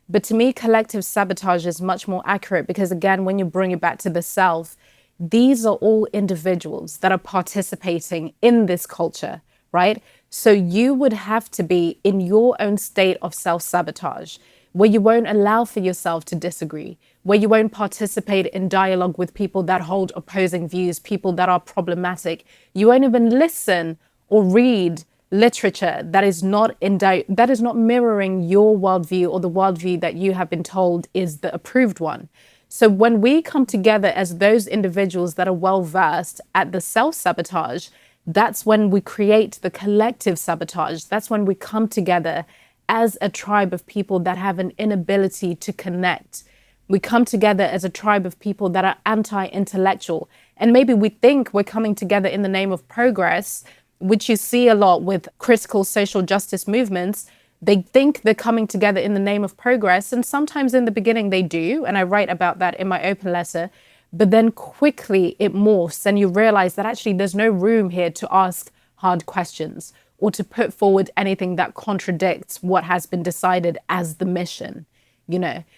But to me, collective sabotage is much more accurate because, again, when you bring it back to the self, these are all individuals that are participating in this culture, right? So you would have to be in your own state of self-sabotage, where you won't allow for yourself to disagree, where you won't participate in dialogue with people that hold opposing views, people that are problematic. You won't even listen or read literature that is not mirroring your worldview or the worldview that you have been told is the approved one. So when we come together as those individuals that are well versed at the self-sabotage, that's when we create the collective sabotage. That's when we come together as a tribe of people that have an inability to connect. We come together as a tribe of people that are anti-intellectual. And maybe we think we're coming together in the name of progress, which you see a lot with critical social justice movements. They think they're coming together in the name of progress. And sometimes in the beginning they do. And I write about that in my open letter. But then quickly it morphs and you realize that actually there's no room here to ask hard questions or to put forward anything that contradicts what has been decided as the mission.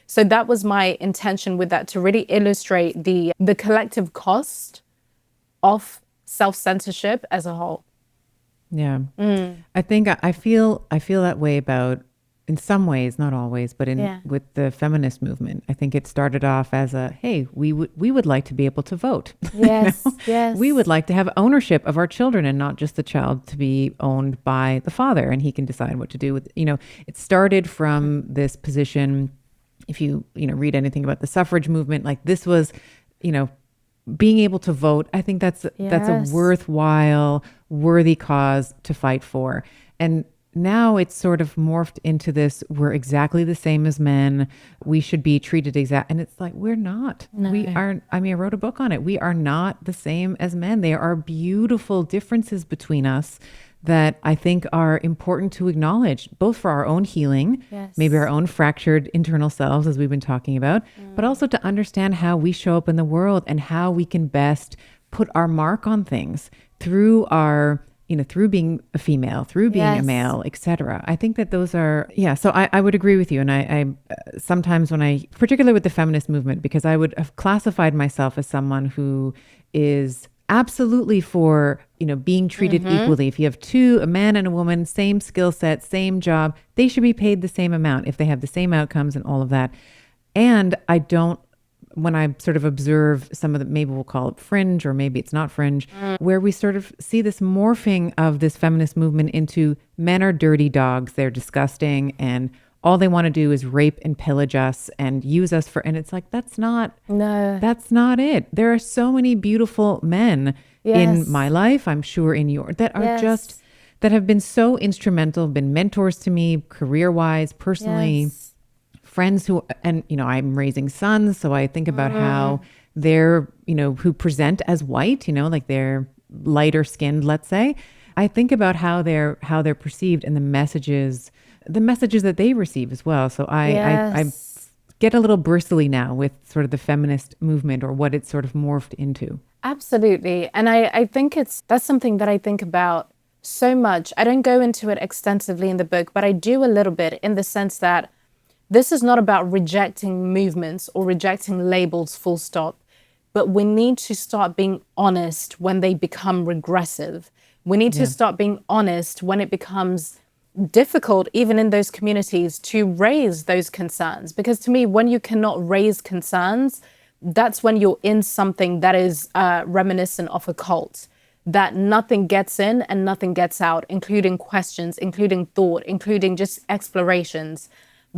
So that was my intention with that, to really illustrate the collective cost of self-censorship as a whole. Yeah. I think I feel that way about, in some ways, not always, but with the feminist movement. I think it started off as hey, we would like to be able to vote. Yes, yes. We would like to have ownership of our children and not just the child to be owned by the father and he can decide what to do with, it started from this position. If you read anything about the suffrage movement, like this was, being able to vote. I think that's a worthwhile, worthy cause to fight for. And now it's sort of morphed into this, we're exactly the same as men. We should be treated and it's like, we're not. No. We aren't. I mean, I wrote a book on it. We are not the same as men. There are beautiful differences between us that I think are important to acknowledge, both for our own healing, maybe our own fractured internal selves, as we've been talking about, but also to understand how we show up in the world and how we can best put our mark on things through our, through being a female, through being a male, etc. I think that those are, so I would agree with you. And I sometimes particularly with the feminist movement, because I would have classified myself as someone who is absolutely for, being treated equally. If you have a man and a woman, same skill set, same job, they should be paid the same amount if they have the same outcomes and all of that. And when I sort of observe some of the, maybe we'll call it fringe or maybe it's not fringe, where we sort of see this morphing of this feminist movement into men are dirty dogs, they're disgusting, and all they want to do is rape and pillage us and use us and it's like, that's not it. There are so many beautiful men in my life, I'm sure in yours, that are that have been so instrumental, been mentors to me career-wise, personally, friends I'm raising sons. So I think about how they're, who present as white, like they're lighter skinned, let's say. I think about how they're perceived and the messages that they receive as well. So I get a little bristly now with sort of the feminist movement or what it's sort of morphed into. Absolutely. And I think that's something that I think about so much. I don't go into it extensively in the book, but I do a little bit in the sense that this is not about rejecting movements or rejecting labels, full stop. But we need to start being honest when they become regressive. We need to start being honest when it becomes difficult, even in those communities, to raise those concerns. Because to me, when you cannot raise concerns, that's when you're in something that is reminiscent of a cult, that nothing gets in and nothing gets out, including questions, including thought, including just explorations.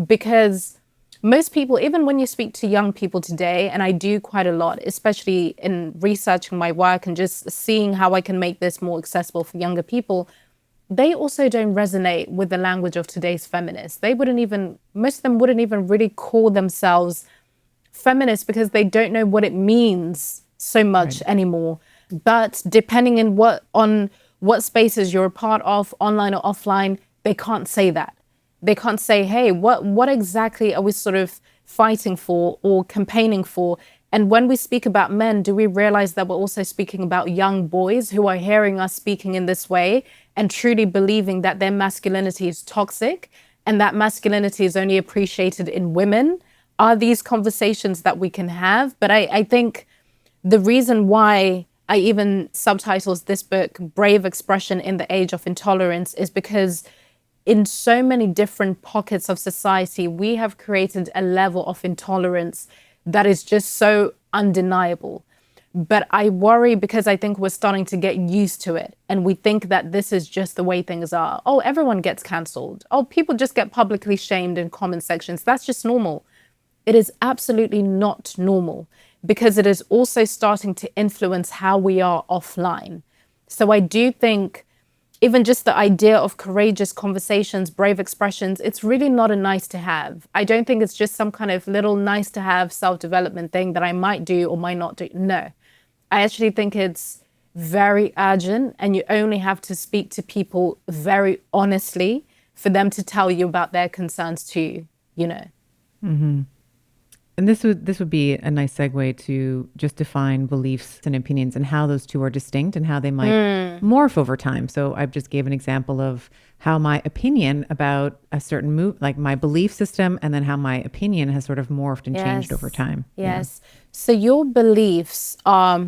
Because most people, even when you speak to young people today, and I do quite a lot, especially in researching my work and just seeing how I can make this more accessible for younger people, they also don't resonate with the language of today's feminists. Most of them wouldn't even really call themselves feminists because they don't know what it means so much anymore. But depending on what spaces you're a part of, online or offline, they can't say that. They can't say, hey, what exactly are we sort of fighting for or campaigning for? And when we speak about men, do we realize that we're also speaking about young boys who are hearing us speaking in this way and truly believing that their masculinity is toxic and that masculinity is only appreciated in women? Are these conversations that we can have? But I think the reason why I even subtitles this book, Brave Expression in the Age of Intolerance, is because in so many different pockets of society, we have created a level of intolerance that is just so undeniable. But I worry because I think we're starting to get used to it. And we think that this is just the way things are. Oh, everyone gets cancelled. Oh, people just get publicly shamed in comment sections. That's just normal. It is absolutely not normal because it is also starting to influence how we are offline. So I do think even just the idea of courageous conversations, brave expressions, it's really not a nice to have. I don't think it's just some kind of little nice to have self-development thing that I might do or might not do. No, I actually think it's very urgent, and you only have to speak to people very honestly for them to tell you about their concerns too, you know. Mm-hmm. And this would be a nice segue to just define beliefs and opinions and how those two are distinct and how they might morph over time. So I just gave an example of how my opinion about a certain move, like my belief system, and then how my opinion has sort of morphed and changed over time. Yes. Yeah. So your beliefs are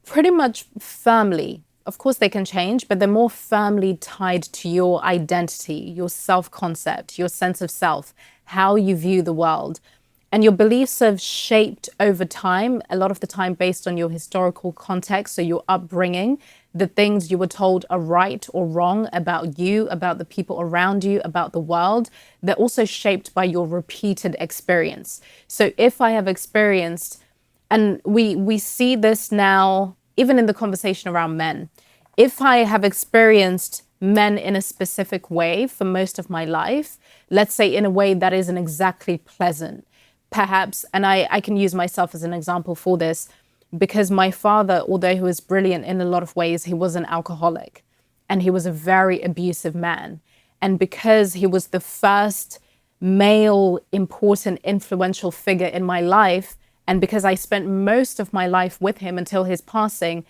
pretty much firmly, of course they can change, but they're more firmly tied to your identity, your self-concept, your sense of self, how you view the world. And your beliefs have shaped over time, a lot of the time based on your historical context, so your upbringing, the things you were told are right or wrong about you, about the people around you, about the world. They're also shaped by your repeated experience. So if I have experienced, and we see this now, even in the conversation around men, if I have experienced men in a specific way for most of my life, let's say in a way that isn't exactly pleasant, perhaps, and I can use myself as an example for this, because my father, although he was brilliant in a lot of ways, he was an alcoholic and he was a very abusive man. And because he was the first male, important, influential figure in my life, and because I spent most of my life with him until his passing,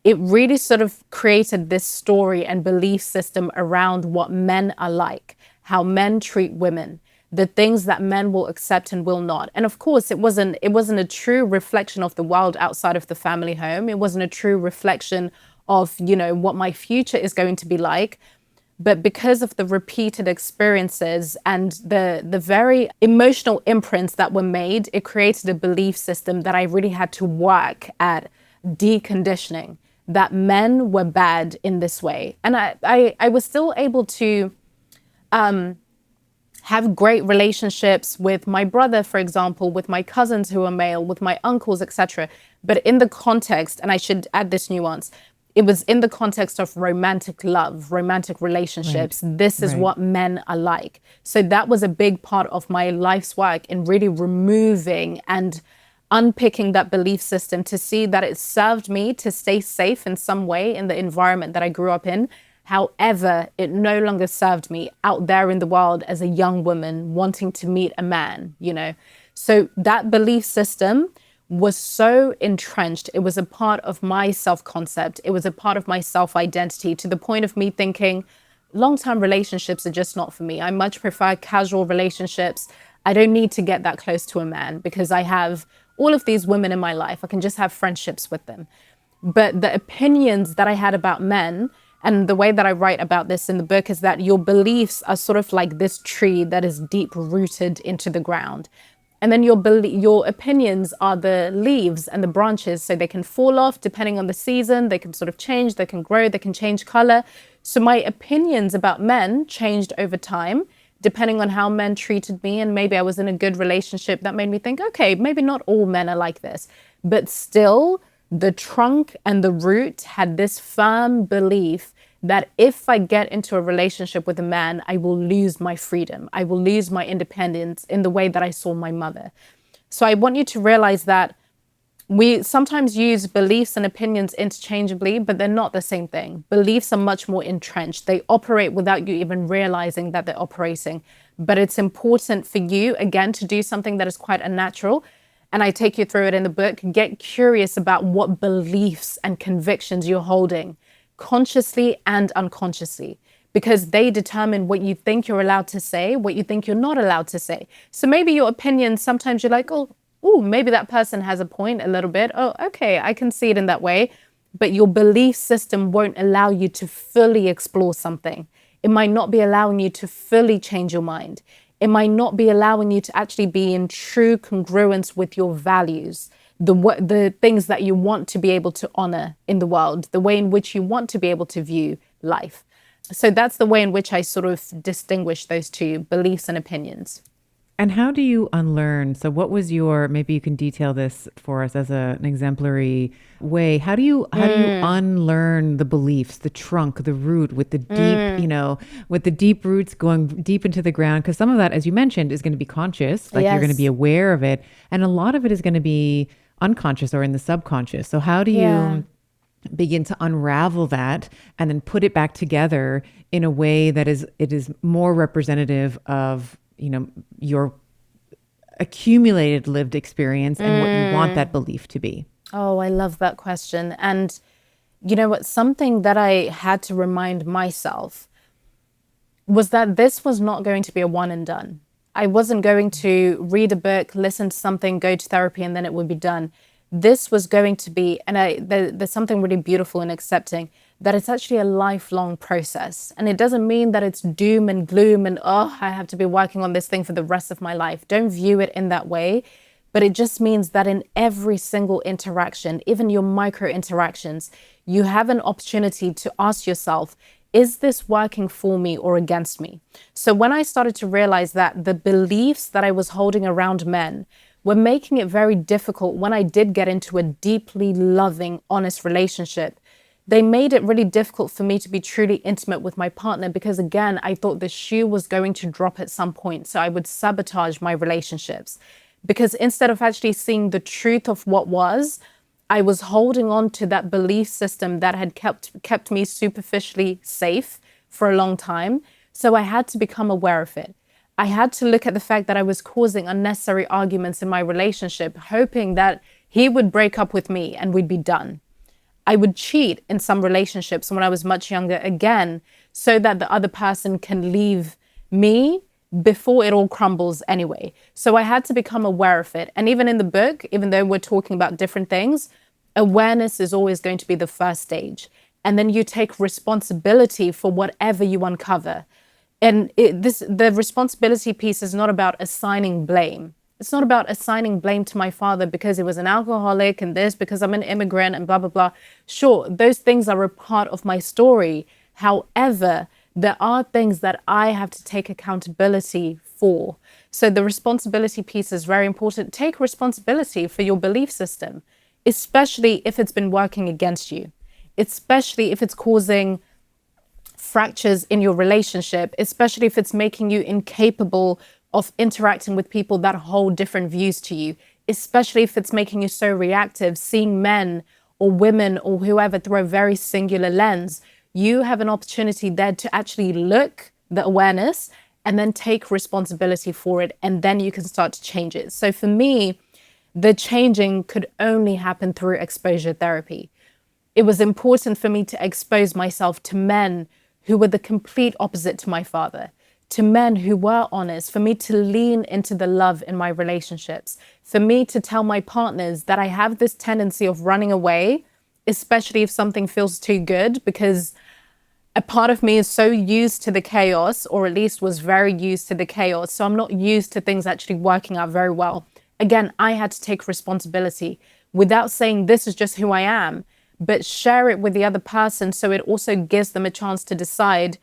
it really sort of created this story and belief system around what men are like, how men treat women, the things that men will accept and will not. And of course, it wasn't a true reflection of the world outside of the family home. It wasn't a true reflection of, you know, what my future is going to be like. But because of the repeated experiences and the very emotional imprints that were made, it created a belief system that I really had to work at deconditioning, that men were bad in this way. And I was still able to have great relationships with my brother, for example, with my cousins who are male, with my uncles, etc. But in the context, and I should add this nuance, it was in the context of romantic love, romantic relationships. Right. This is what men are like. So that was a big part of my life's work in really removing and unpicking that belief system to see that it served me to stay safe in some way in the environment that I grew up in. However, it no longer served me out there in the world as a young woman wanting to meet a man, you know. So that belief system was so entrenched. It was a part of my self-concept. It was a part of my self-identity, to the point of me thinking long-term relationships are just not for me. I much prefer casual relationships. I don't need to get that close to a man because I have all of these women in my life. I can just have friendships with them. But the opinions that I had about men, and the way that I write about this in the book, is that your beliefs are sort of like this tree that is deep rooted into the ground. And then your opinions are the leaves and the branches, so they can fall off depending on the season. They can sort of change, they can grow, they can change color. So my opinions about men changed over time, depending on how men treated me. And maybe I was in a good relationship that made me think, okay, maybe not all men are like this. But still, the trunk and the root had this firm belief that if I get into a relationship with a man, I will lose my freedom. I will lose my independence in the way that I saw my mother. So I want you to realize that we sometimes use beliefs and opinions interchangeably, but they're not the same thing. Beliefs are much more entrenched. They operate without you even realizing that they're operating. But it's important for you, again, to do something that is quite unnatural. And I take you through it in the book. Get curious about what beliefs and convictions you're holding, consciously and unconsciously, because they determine what you think you're allowed to say, what you think you're not allowed to say. So maybe your opinion, sometimes you're like, oh, maybe that person has a point a little bit. Oh, okay, I can see it in that way. But your belief system won't allow you to fully explore something. It might not be allowing you to fully change your mind. It might not be allowing you to actually be in true congruence with your values, the things that you want to be able to honor in the world, the way in which you want to be able to view life. So that's the way in which I sort of distinguish those two, beliefs and opinions. And how do you unlearn? So what was your, maybe you can detail this for us as an exemplary way. How do you unlearn the beliefs, the trunk, the root with the deep, with the deep roots going deep into the ground? Because some of that, as you mentioned, is going to be conscious, like you're going to be Yes. aware of it. And a lot of it is going to be unconscious or in the subconscious. So how do Yeah. you begin to unravel that and then put it back together in a way that it is more representative of your accumulated lived experience and what you want that belief to be? Oh, I love that question. And you know what? Something that I had to remind myself was that this was not going to be a one and done. I wasn't going to read a book, listen to something, go to therapy, and then it would be done. This was going to be, and there's something really beautiful in accepting that it's actually a lifelong process. And it doesn't mean that it's doom and gloom and, oh, I have to be working on this thing for the rest of my life. Don't view it in that way. But it just means that in every single interaction, even your micro interactions, you have an opportunity to ask yourself, is this working for me or against me? So when I started to realize that the beliefs that I was holding around men were making it very difficult when I did get into a deeply loving, honest relationship, they made it really difficult for me to be truly intimate with my partner because, again, I thought the shoe was going to drop at some point. So I would sabotage my relationships because instead of actually seeing the truth of what was, I was holding on to that belief system that had kept me superficially safe for a long time. So I had to become aware of it. I had to look at the fact that I was causing unnecessary arguments in my relationship, hoping that he would break up with me and we'd be done. I would cheat in some relationships when I was much younger again, so that the other person can leave me before it all crumbles anyway. So I had to become aware of it. And even in the book, even though we're talking about different things, awareness is always going to be the first stage. And then you take responsibility for whatever you uncover. And the responsibility piece is not about assigning blame. It's not about assigning blame to my father because he was an alcoholic and this, because I'm an immigrant and blah, blah, blah. Sure, those things are a part of my story. However, there are things that I have to take accountability for. So the responsibility piece is very important. Take responsibility for your belief system, especially if it's been working against you, especially if it's causing fractures in your relationship, especially if it's making you incapable of interacting with people that hold different views to you, especially if it's making you so reactive, seeing men or women or whoever through a very singular lens. You have an opportunity there to actually look the awareness and then take responsibility for it. And then you can start to change it. So for me, the changing could only happen through exposure therapy. It was important for me to expose myself to men who were the complete opposite to my father, to men who were honest, for me to lean into the love in my relationships, for me to tell my partners that I have this tendency of running away, especially if something feels too good, because a part of me is so used to the chaos, or at least was very used to the chaos. So I'm not used to things actually working out very well. Again, I had to take responsibility without saying this is just who I am, but share it with the other person so it also gives them a chance to decide,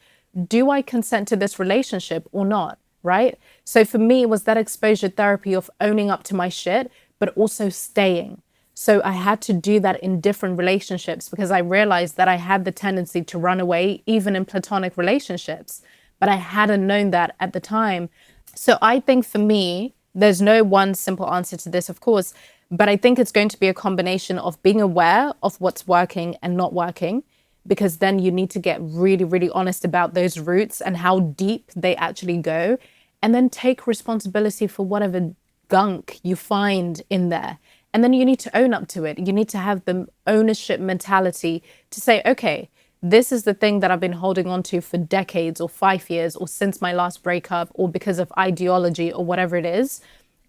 do I consent to this relationship or not, right? So for me, it was that exposure therapy of owning up to my shit, but also staying. So I had to do that in different relationships because I realized that I had the tendency to run away, even in platonic relationships, but I hadn't known that at the time. So I think for me, there's no one simple answer to this, of course, but I think it's going to be a combination of being aware of what's working and not working, because then you need to get really, really honest about those roots and how deep they actually go, and then take responsibility for whatever gunk you find in there. And then you need to own up to it. You need to have the ownership mentality to say, okay, this is the thing that I've been holding on to for decades or 5 years or since my last breakup or because of ideology or whatever it is.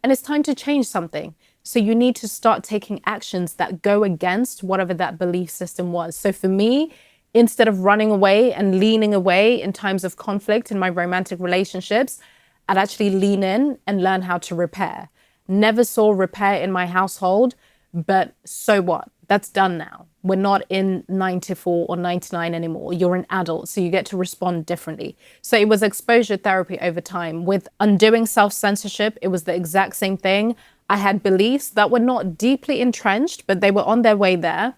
And it's time to change something. So you need to start taking actions that go against whatever that belief system was. So for me, instead of running away and leaning away in times of conflict in my romantic relationships, I'd actually lean in and learn how to repair. Never saw repair in my household, but so what? That's done now. We're not in 94 or 99 anymore. You're an adult, so you get to respond differently. So it was exposure therapy over time. With undoing self-censorship, it was the exact same thing. I had beliefs that were not deeply entrenched, but they were on their way there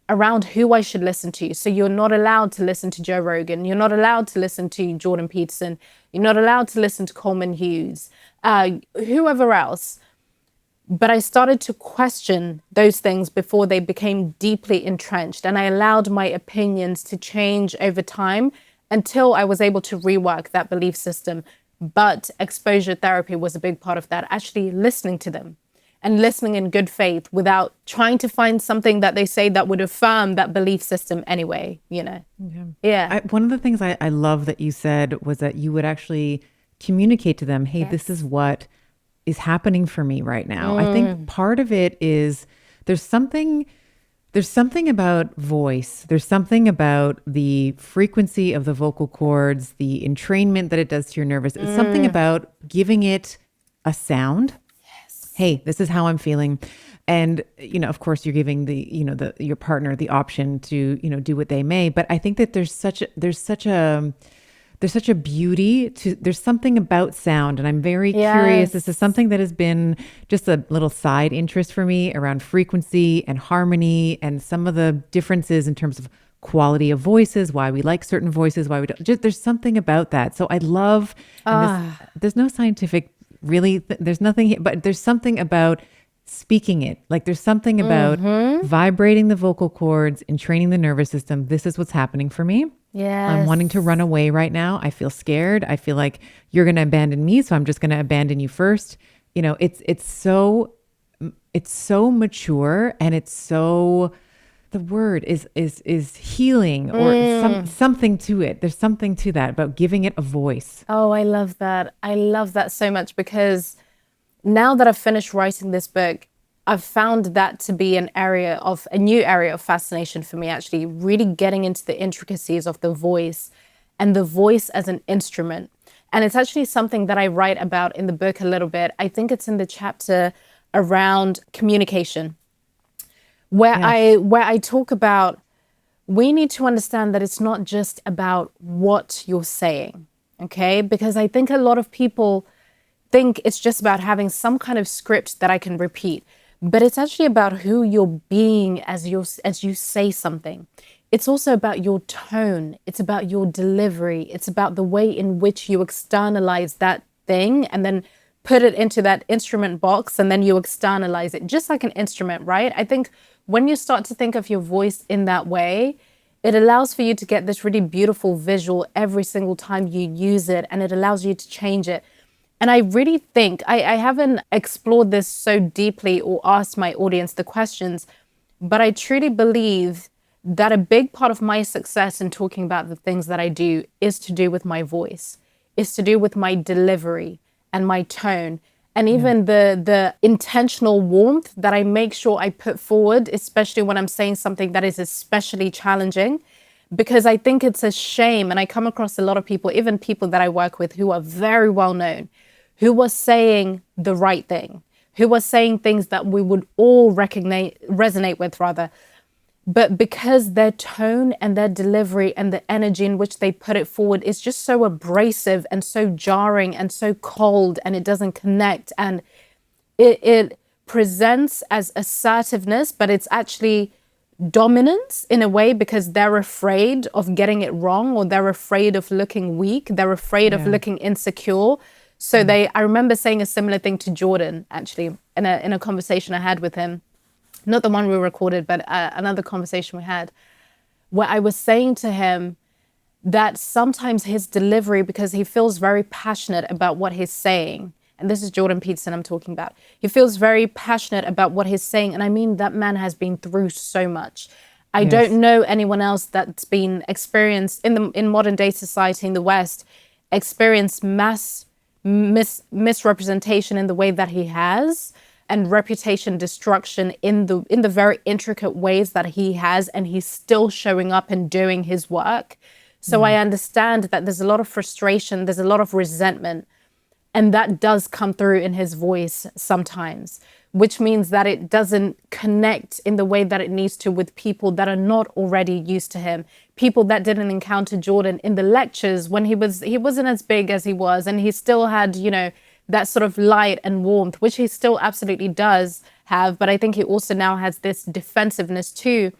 around who I should listen to. So you're not allowed to listen to Joe Rogan. You're not allowed to listen to Jordan Peterson. You're not allowed to listen to Coleman Hughes, whoever else. But I started to question those things before they became deeply entrenched. And I allowed my opinions to change over time until I was able to rework that belief system. But exposure therapy was a big part of that, actually listening to them and listening in good faith without trying to find something that they say that would affirm that belief system anyway, you know? Yeah. One of the things I love that you said was that you would actually communicate to them, hey, Yes. this is what is happening for me right now. I think part of it is there's something about voice. There's something about the frequency of the vocal cords, the entrainment that it does to your nervous. It's something about giving it a sound. Yes. Hey, this is how I'm feeling. And, you know, of course you're giving your partner the option to, do what they may. But I think that there's such a beauty to, there's something about sound. And I'm very curious. This is something that has been just a little side interest for me around frequency and harmony and some of the differences in terms of quality of voices, why we like certain voices, why we don't. Just, there's something about that. So I love, there's no scientific really, there's nothing, but there's something about speaking it. Like there's something about vibrating the vocal cords and training the nervous system. This is what's happening for me. Yes. I'm wanting to run away right now. I feel scared. I feel like you're going to abandon me. So I'm just going to abandon you first. You know, it's so mature, and it's so, the word is healing, or something to it. There's something to that about giving it a voice. Oh, I love that. I love that so much, because now that I've finished writing this book, I've found that to be a new area of fascination for me, actually, really getting into the intricacies of the voice and the voice as an instrument. And it's actually something that I write about in the book a little bit. I think it's in the chapter around communication, where I talk about, we need to understand that it's not just about what you're saying, okay? Because I think a lot of people think it's just about having some kind of script that I can repeat. But it's actually about who you're being as you say something. It's also about your tone. It's about your delivery. It's about the way in which you externalize that thing and then put it into that instrument box, and then you externalize it just like an instrument, right? I think when you start to think of your voice in that way, it allows for you to get this really beautiful visual every single time you use it, and it allows you to change it. And I really think, I haven't explored this so deeply or asked my audience the questions, but I truly believe that a big part of my success in talking about the things that I do is to do with my voice, is to do with my delivery and my tone, and even the intentional warmth that I make sure I put forward, especially when I'm saying something that is especially challenging. Because I think it's a shame, and I come across a lot of people, even people that I work with who are very well known, who was saying the right thing, who was saying things that we would all resonate with rather. But because their tone and their delivery and the energy in which they put it forward is just so abrasive and so jarring and so cold, and it doesn't connect, and it presents as assertiveness, but it's actually dominance in a way, because they're afraid of getting it wrong, or they're afraid of looking weak. They're afraid of looking insecure. So I remember saying a similar thing to Jordan, actually, in a conversation I had with him, not the one we recorded, but another conversation we had, where I was saying to him that sometimes his delivery, because he feels very passionate about what he's saying, and this is Jordan Peterson I'm talking about. He feels very passionate about what he's saying. And I mean, that man has been through so much. I don't know anyone else that's been experienced in modern day society in the West, experienced mass misrepresentation in the way that he has, and reputation destruction in the very intricate ways that he has, and he's still showing up and doing his work. So I understand that there's a lot of frustration, there's a lot of resentment. And that does come through in his voice sometimes, which means that it doesn't connect in the way that it needs to with people that are not already used to him. People that didn't encounter Jordan in the lectures when he wasn't as big as he was, and he still had, that sort of light and warmth, which he still absolutely does have. But I think he also now has this defensiveness too.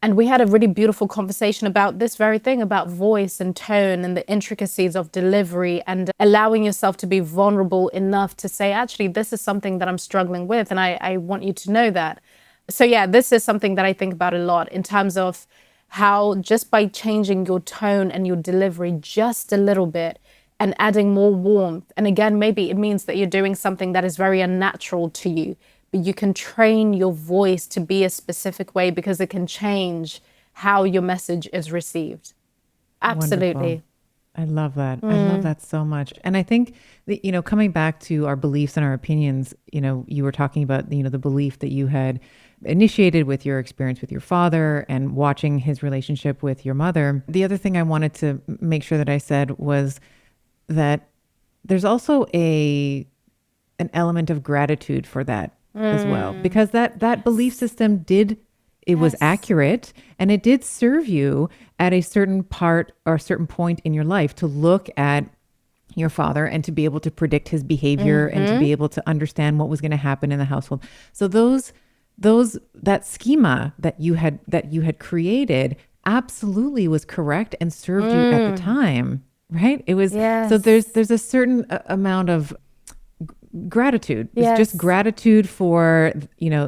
And we had a really beautiful conversation about this very thing, about voice and tone and the intricacies of delivery, and allowing yourself to be vulnerable enough to say, actually, this is something that I'm struggling with, and I want you to know that. So yeah, this is something that I think about a lot in terms of how just by changing your tone and your delivery just a little bit and adding more warmth, and again, maybe it means that you're doing something that is very unnatural to you, but you can train your voice to be a specific way because it can change how your message is received. Absolutely. Wonderful. I love that. I love that so much. And I think that, coming back to our beliefs and our opinions, you were talking about, the belief that you had initiated with your experience with your father and watching his relationship with your mother. The other thing I wanted to make sure that I said was that there's also an element of gratitude for that as well, because that belief system was accurate, and it did serve you at a certain part or a certain point in your life to look at your father and to be able to predict his behavior and to be able to understand what was going to happen in the household. So that schema that you had created absolutely was correct and served you at the time, right? It was so there's a certain amount of gratitude. It's just gratitude for,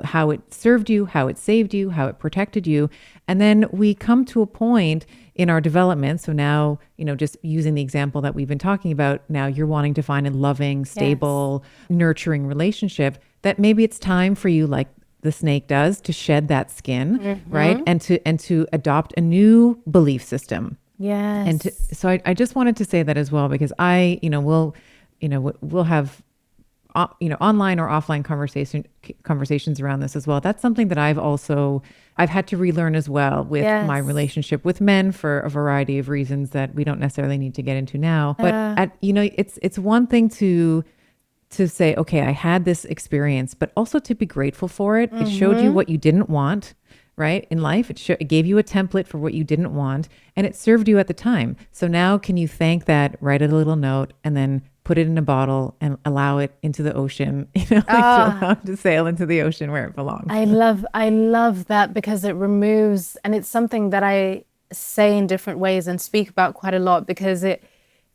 how it served you, how it saved you, how it protected you. And then we come to a point in our development. So now, just using the example that we've been talking about, now you're wanting to find a loving, stable, nurturing relationship, that maybe it's time for you, like the snake does, to shed that skin, right? And to adopt a new belief system. Yes. And so I just wanted to say that as well, because we'll have online or offline conversations around this as well. That's something that I've had to relearn as well with my relationship with men for a variety of reasons that we don't necessarily need to get into now. But it's one thing to say, okay, I had this experience, but also to be grateful for it. It showed you what you didn't want, right? In life, it gave you a template for what you didn't want, and it served you at the time. So now can you thank that, write a little note, and then put it in a bottle and allow it into the ocean, to allow it to sail into the ocean where it belongs. I love that, because it removes, and it's something that I say in different ways and speak about quite a lot, because it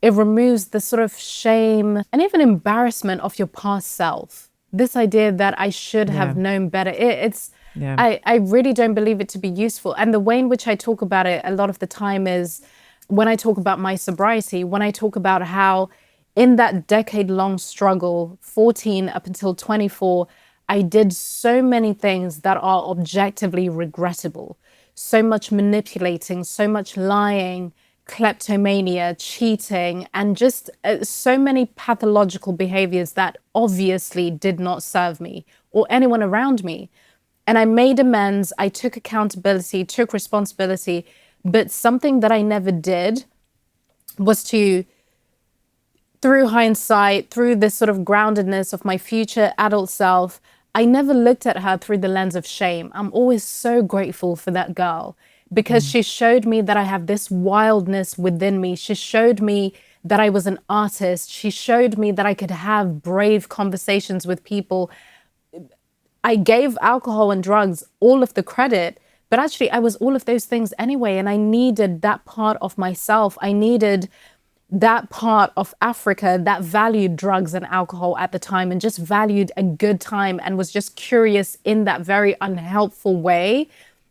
removes the sort of shame and even embarrassment of your past self. This idea that I should have known better. I really don't believe it to be useful. And the way in which I talk about it a lot of the time is when I talk about my sobriety, when I talk about how in that decade-long struggle, 14 up until 24, I did so many things that are objectively regrettable. So much manipulating, so much lying, kleptomania, cheating, and just so many pathological behaviors that obviously did not serve me or anyone around me. And I made amends, I took accountability, took responsibility, but something that I never did was to, through hindsight, through this sort of groundedness of my future adult self, I never looked at her through the lens of shame. I'm always so grateful for that girl, because she showed me that I have this wildness within me. She showed me that I was an artist. She showed me that I could have brave conversations with people. I gave alcohol and drugs all of the credit, but actually I was all of those things anyway. And I needed that part of myself. I needed that part of Africa that valued drugs and alcohol at the time and just valued a good time and was just curious in that very unhelpful way.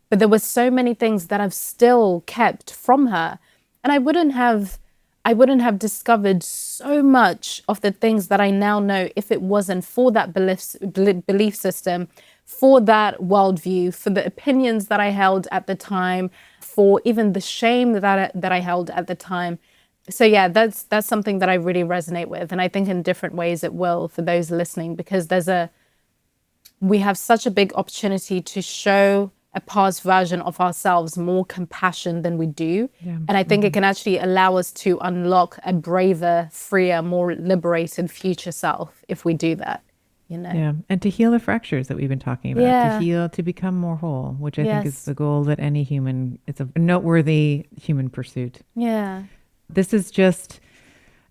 But there were so many things that I've still kept from her. And I wouldn't have discovered so much of the things that I now know if it wasn't for that belief system, for that worldview, for the opinions that I held at the time, for even the shame that I held at the time. So yeah, that's something that I really resonate with. And I think in different ways it will for those listening, because we have such a big opportunity to show a past version of ourselves more compassion than we do. Yeah. And I think it can actually allow us to unlock a braver, freer, more liberated future self if we do that. Yeah. And to heal the fractures that we've been talking about, Yeah. to heal, to become more whole, which I think is Yes. the goal that any human, it's a noteworthy human pursuit. Yeah. This is just,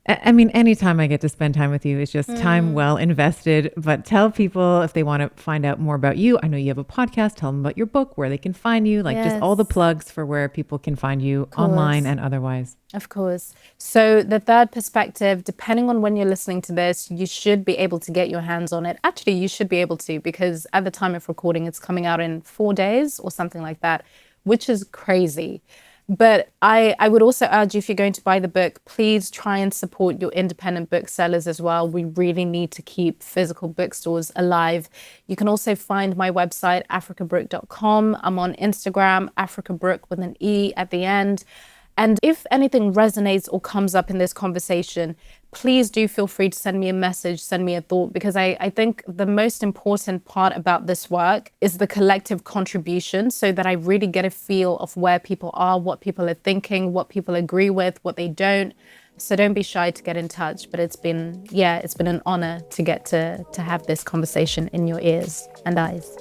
I mean, anytime I get to spend time with you is just time well invested. But tell people if they want to find out more about you. I know you have a podcast. Tell them about your book, where they can find you, like just all the plugs for where people can find you online and otherwise. Of course. So the third perspective, depending on when you're listening to this, you should be able to get your hands on it. Actually, you should be able to, because at the time of recording, it's coming out in 4 days or something like that, which is crazy. But I would also urge you, if you're going to buy the book, please try and support your independent booksellers as well. We really need to keep physical bookstores alive. You can also find my website, africabrooke.com. I'm on Instagram, africabrooke with an E at the end. And if anything resonates or comes up in this conversation, please do feel free to send me a message, send me a thought, because I think the most important part about this work is the collective contribution, so that I really get a feel of where people are, what people are thinking, what people agree with, what they don't. So don't be shy to get in touch. But it's been an honor to get to have this conversation in your ears and eyes.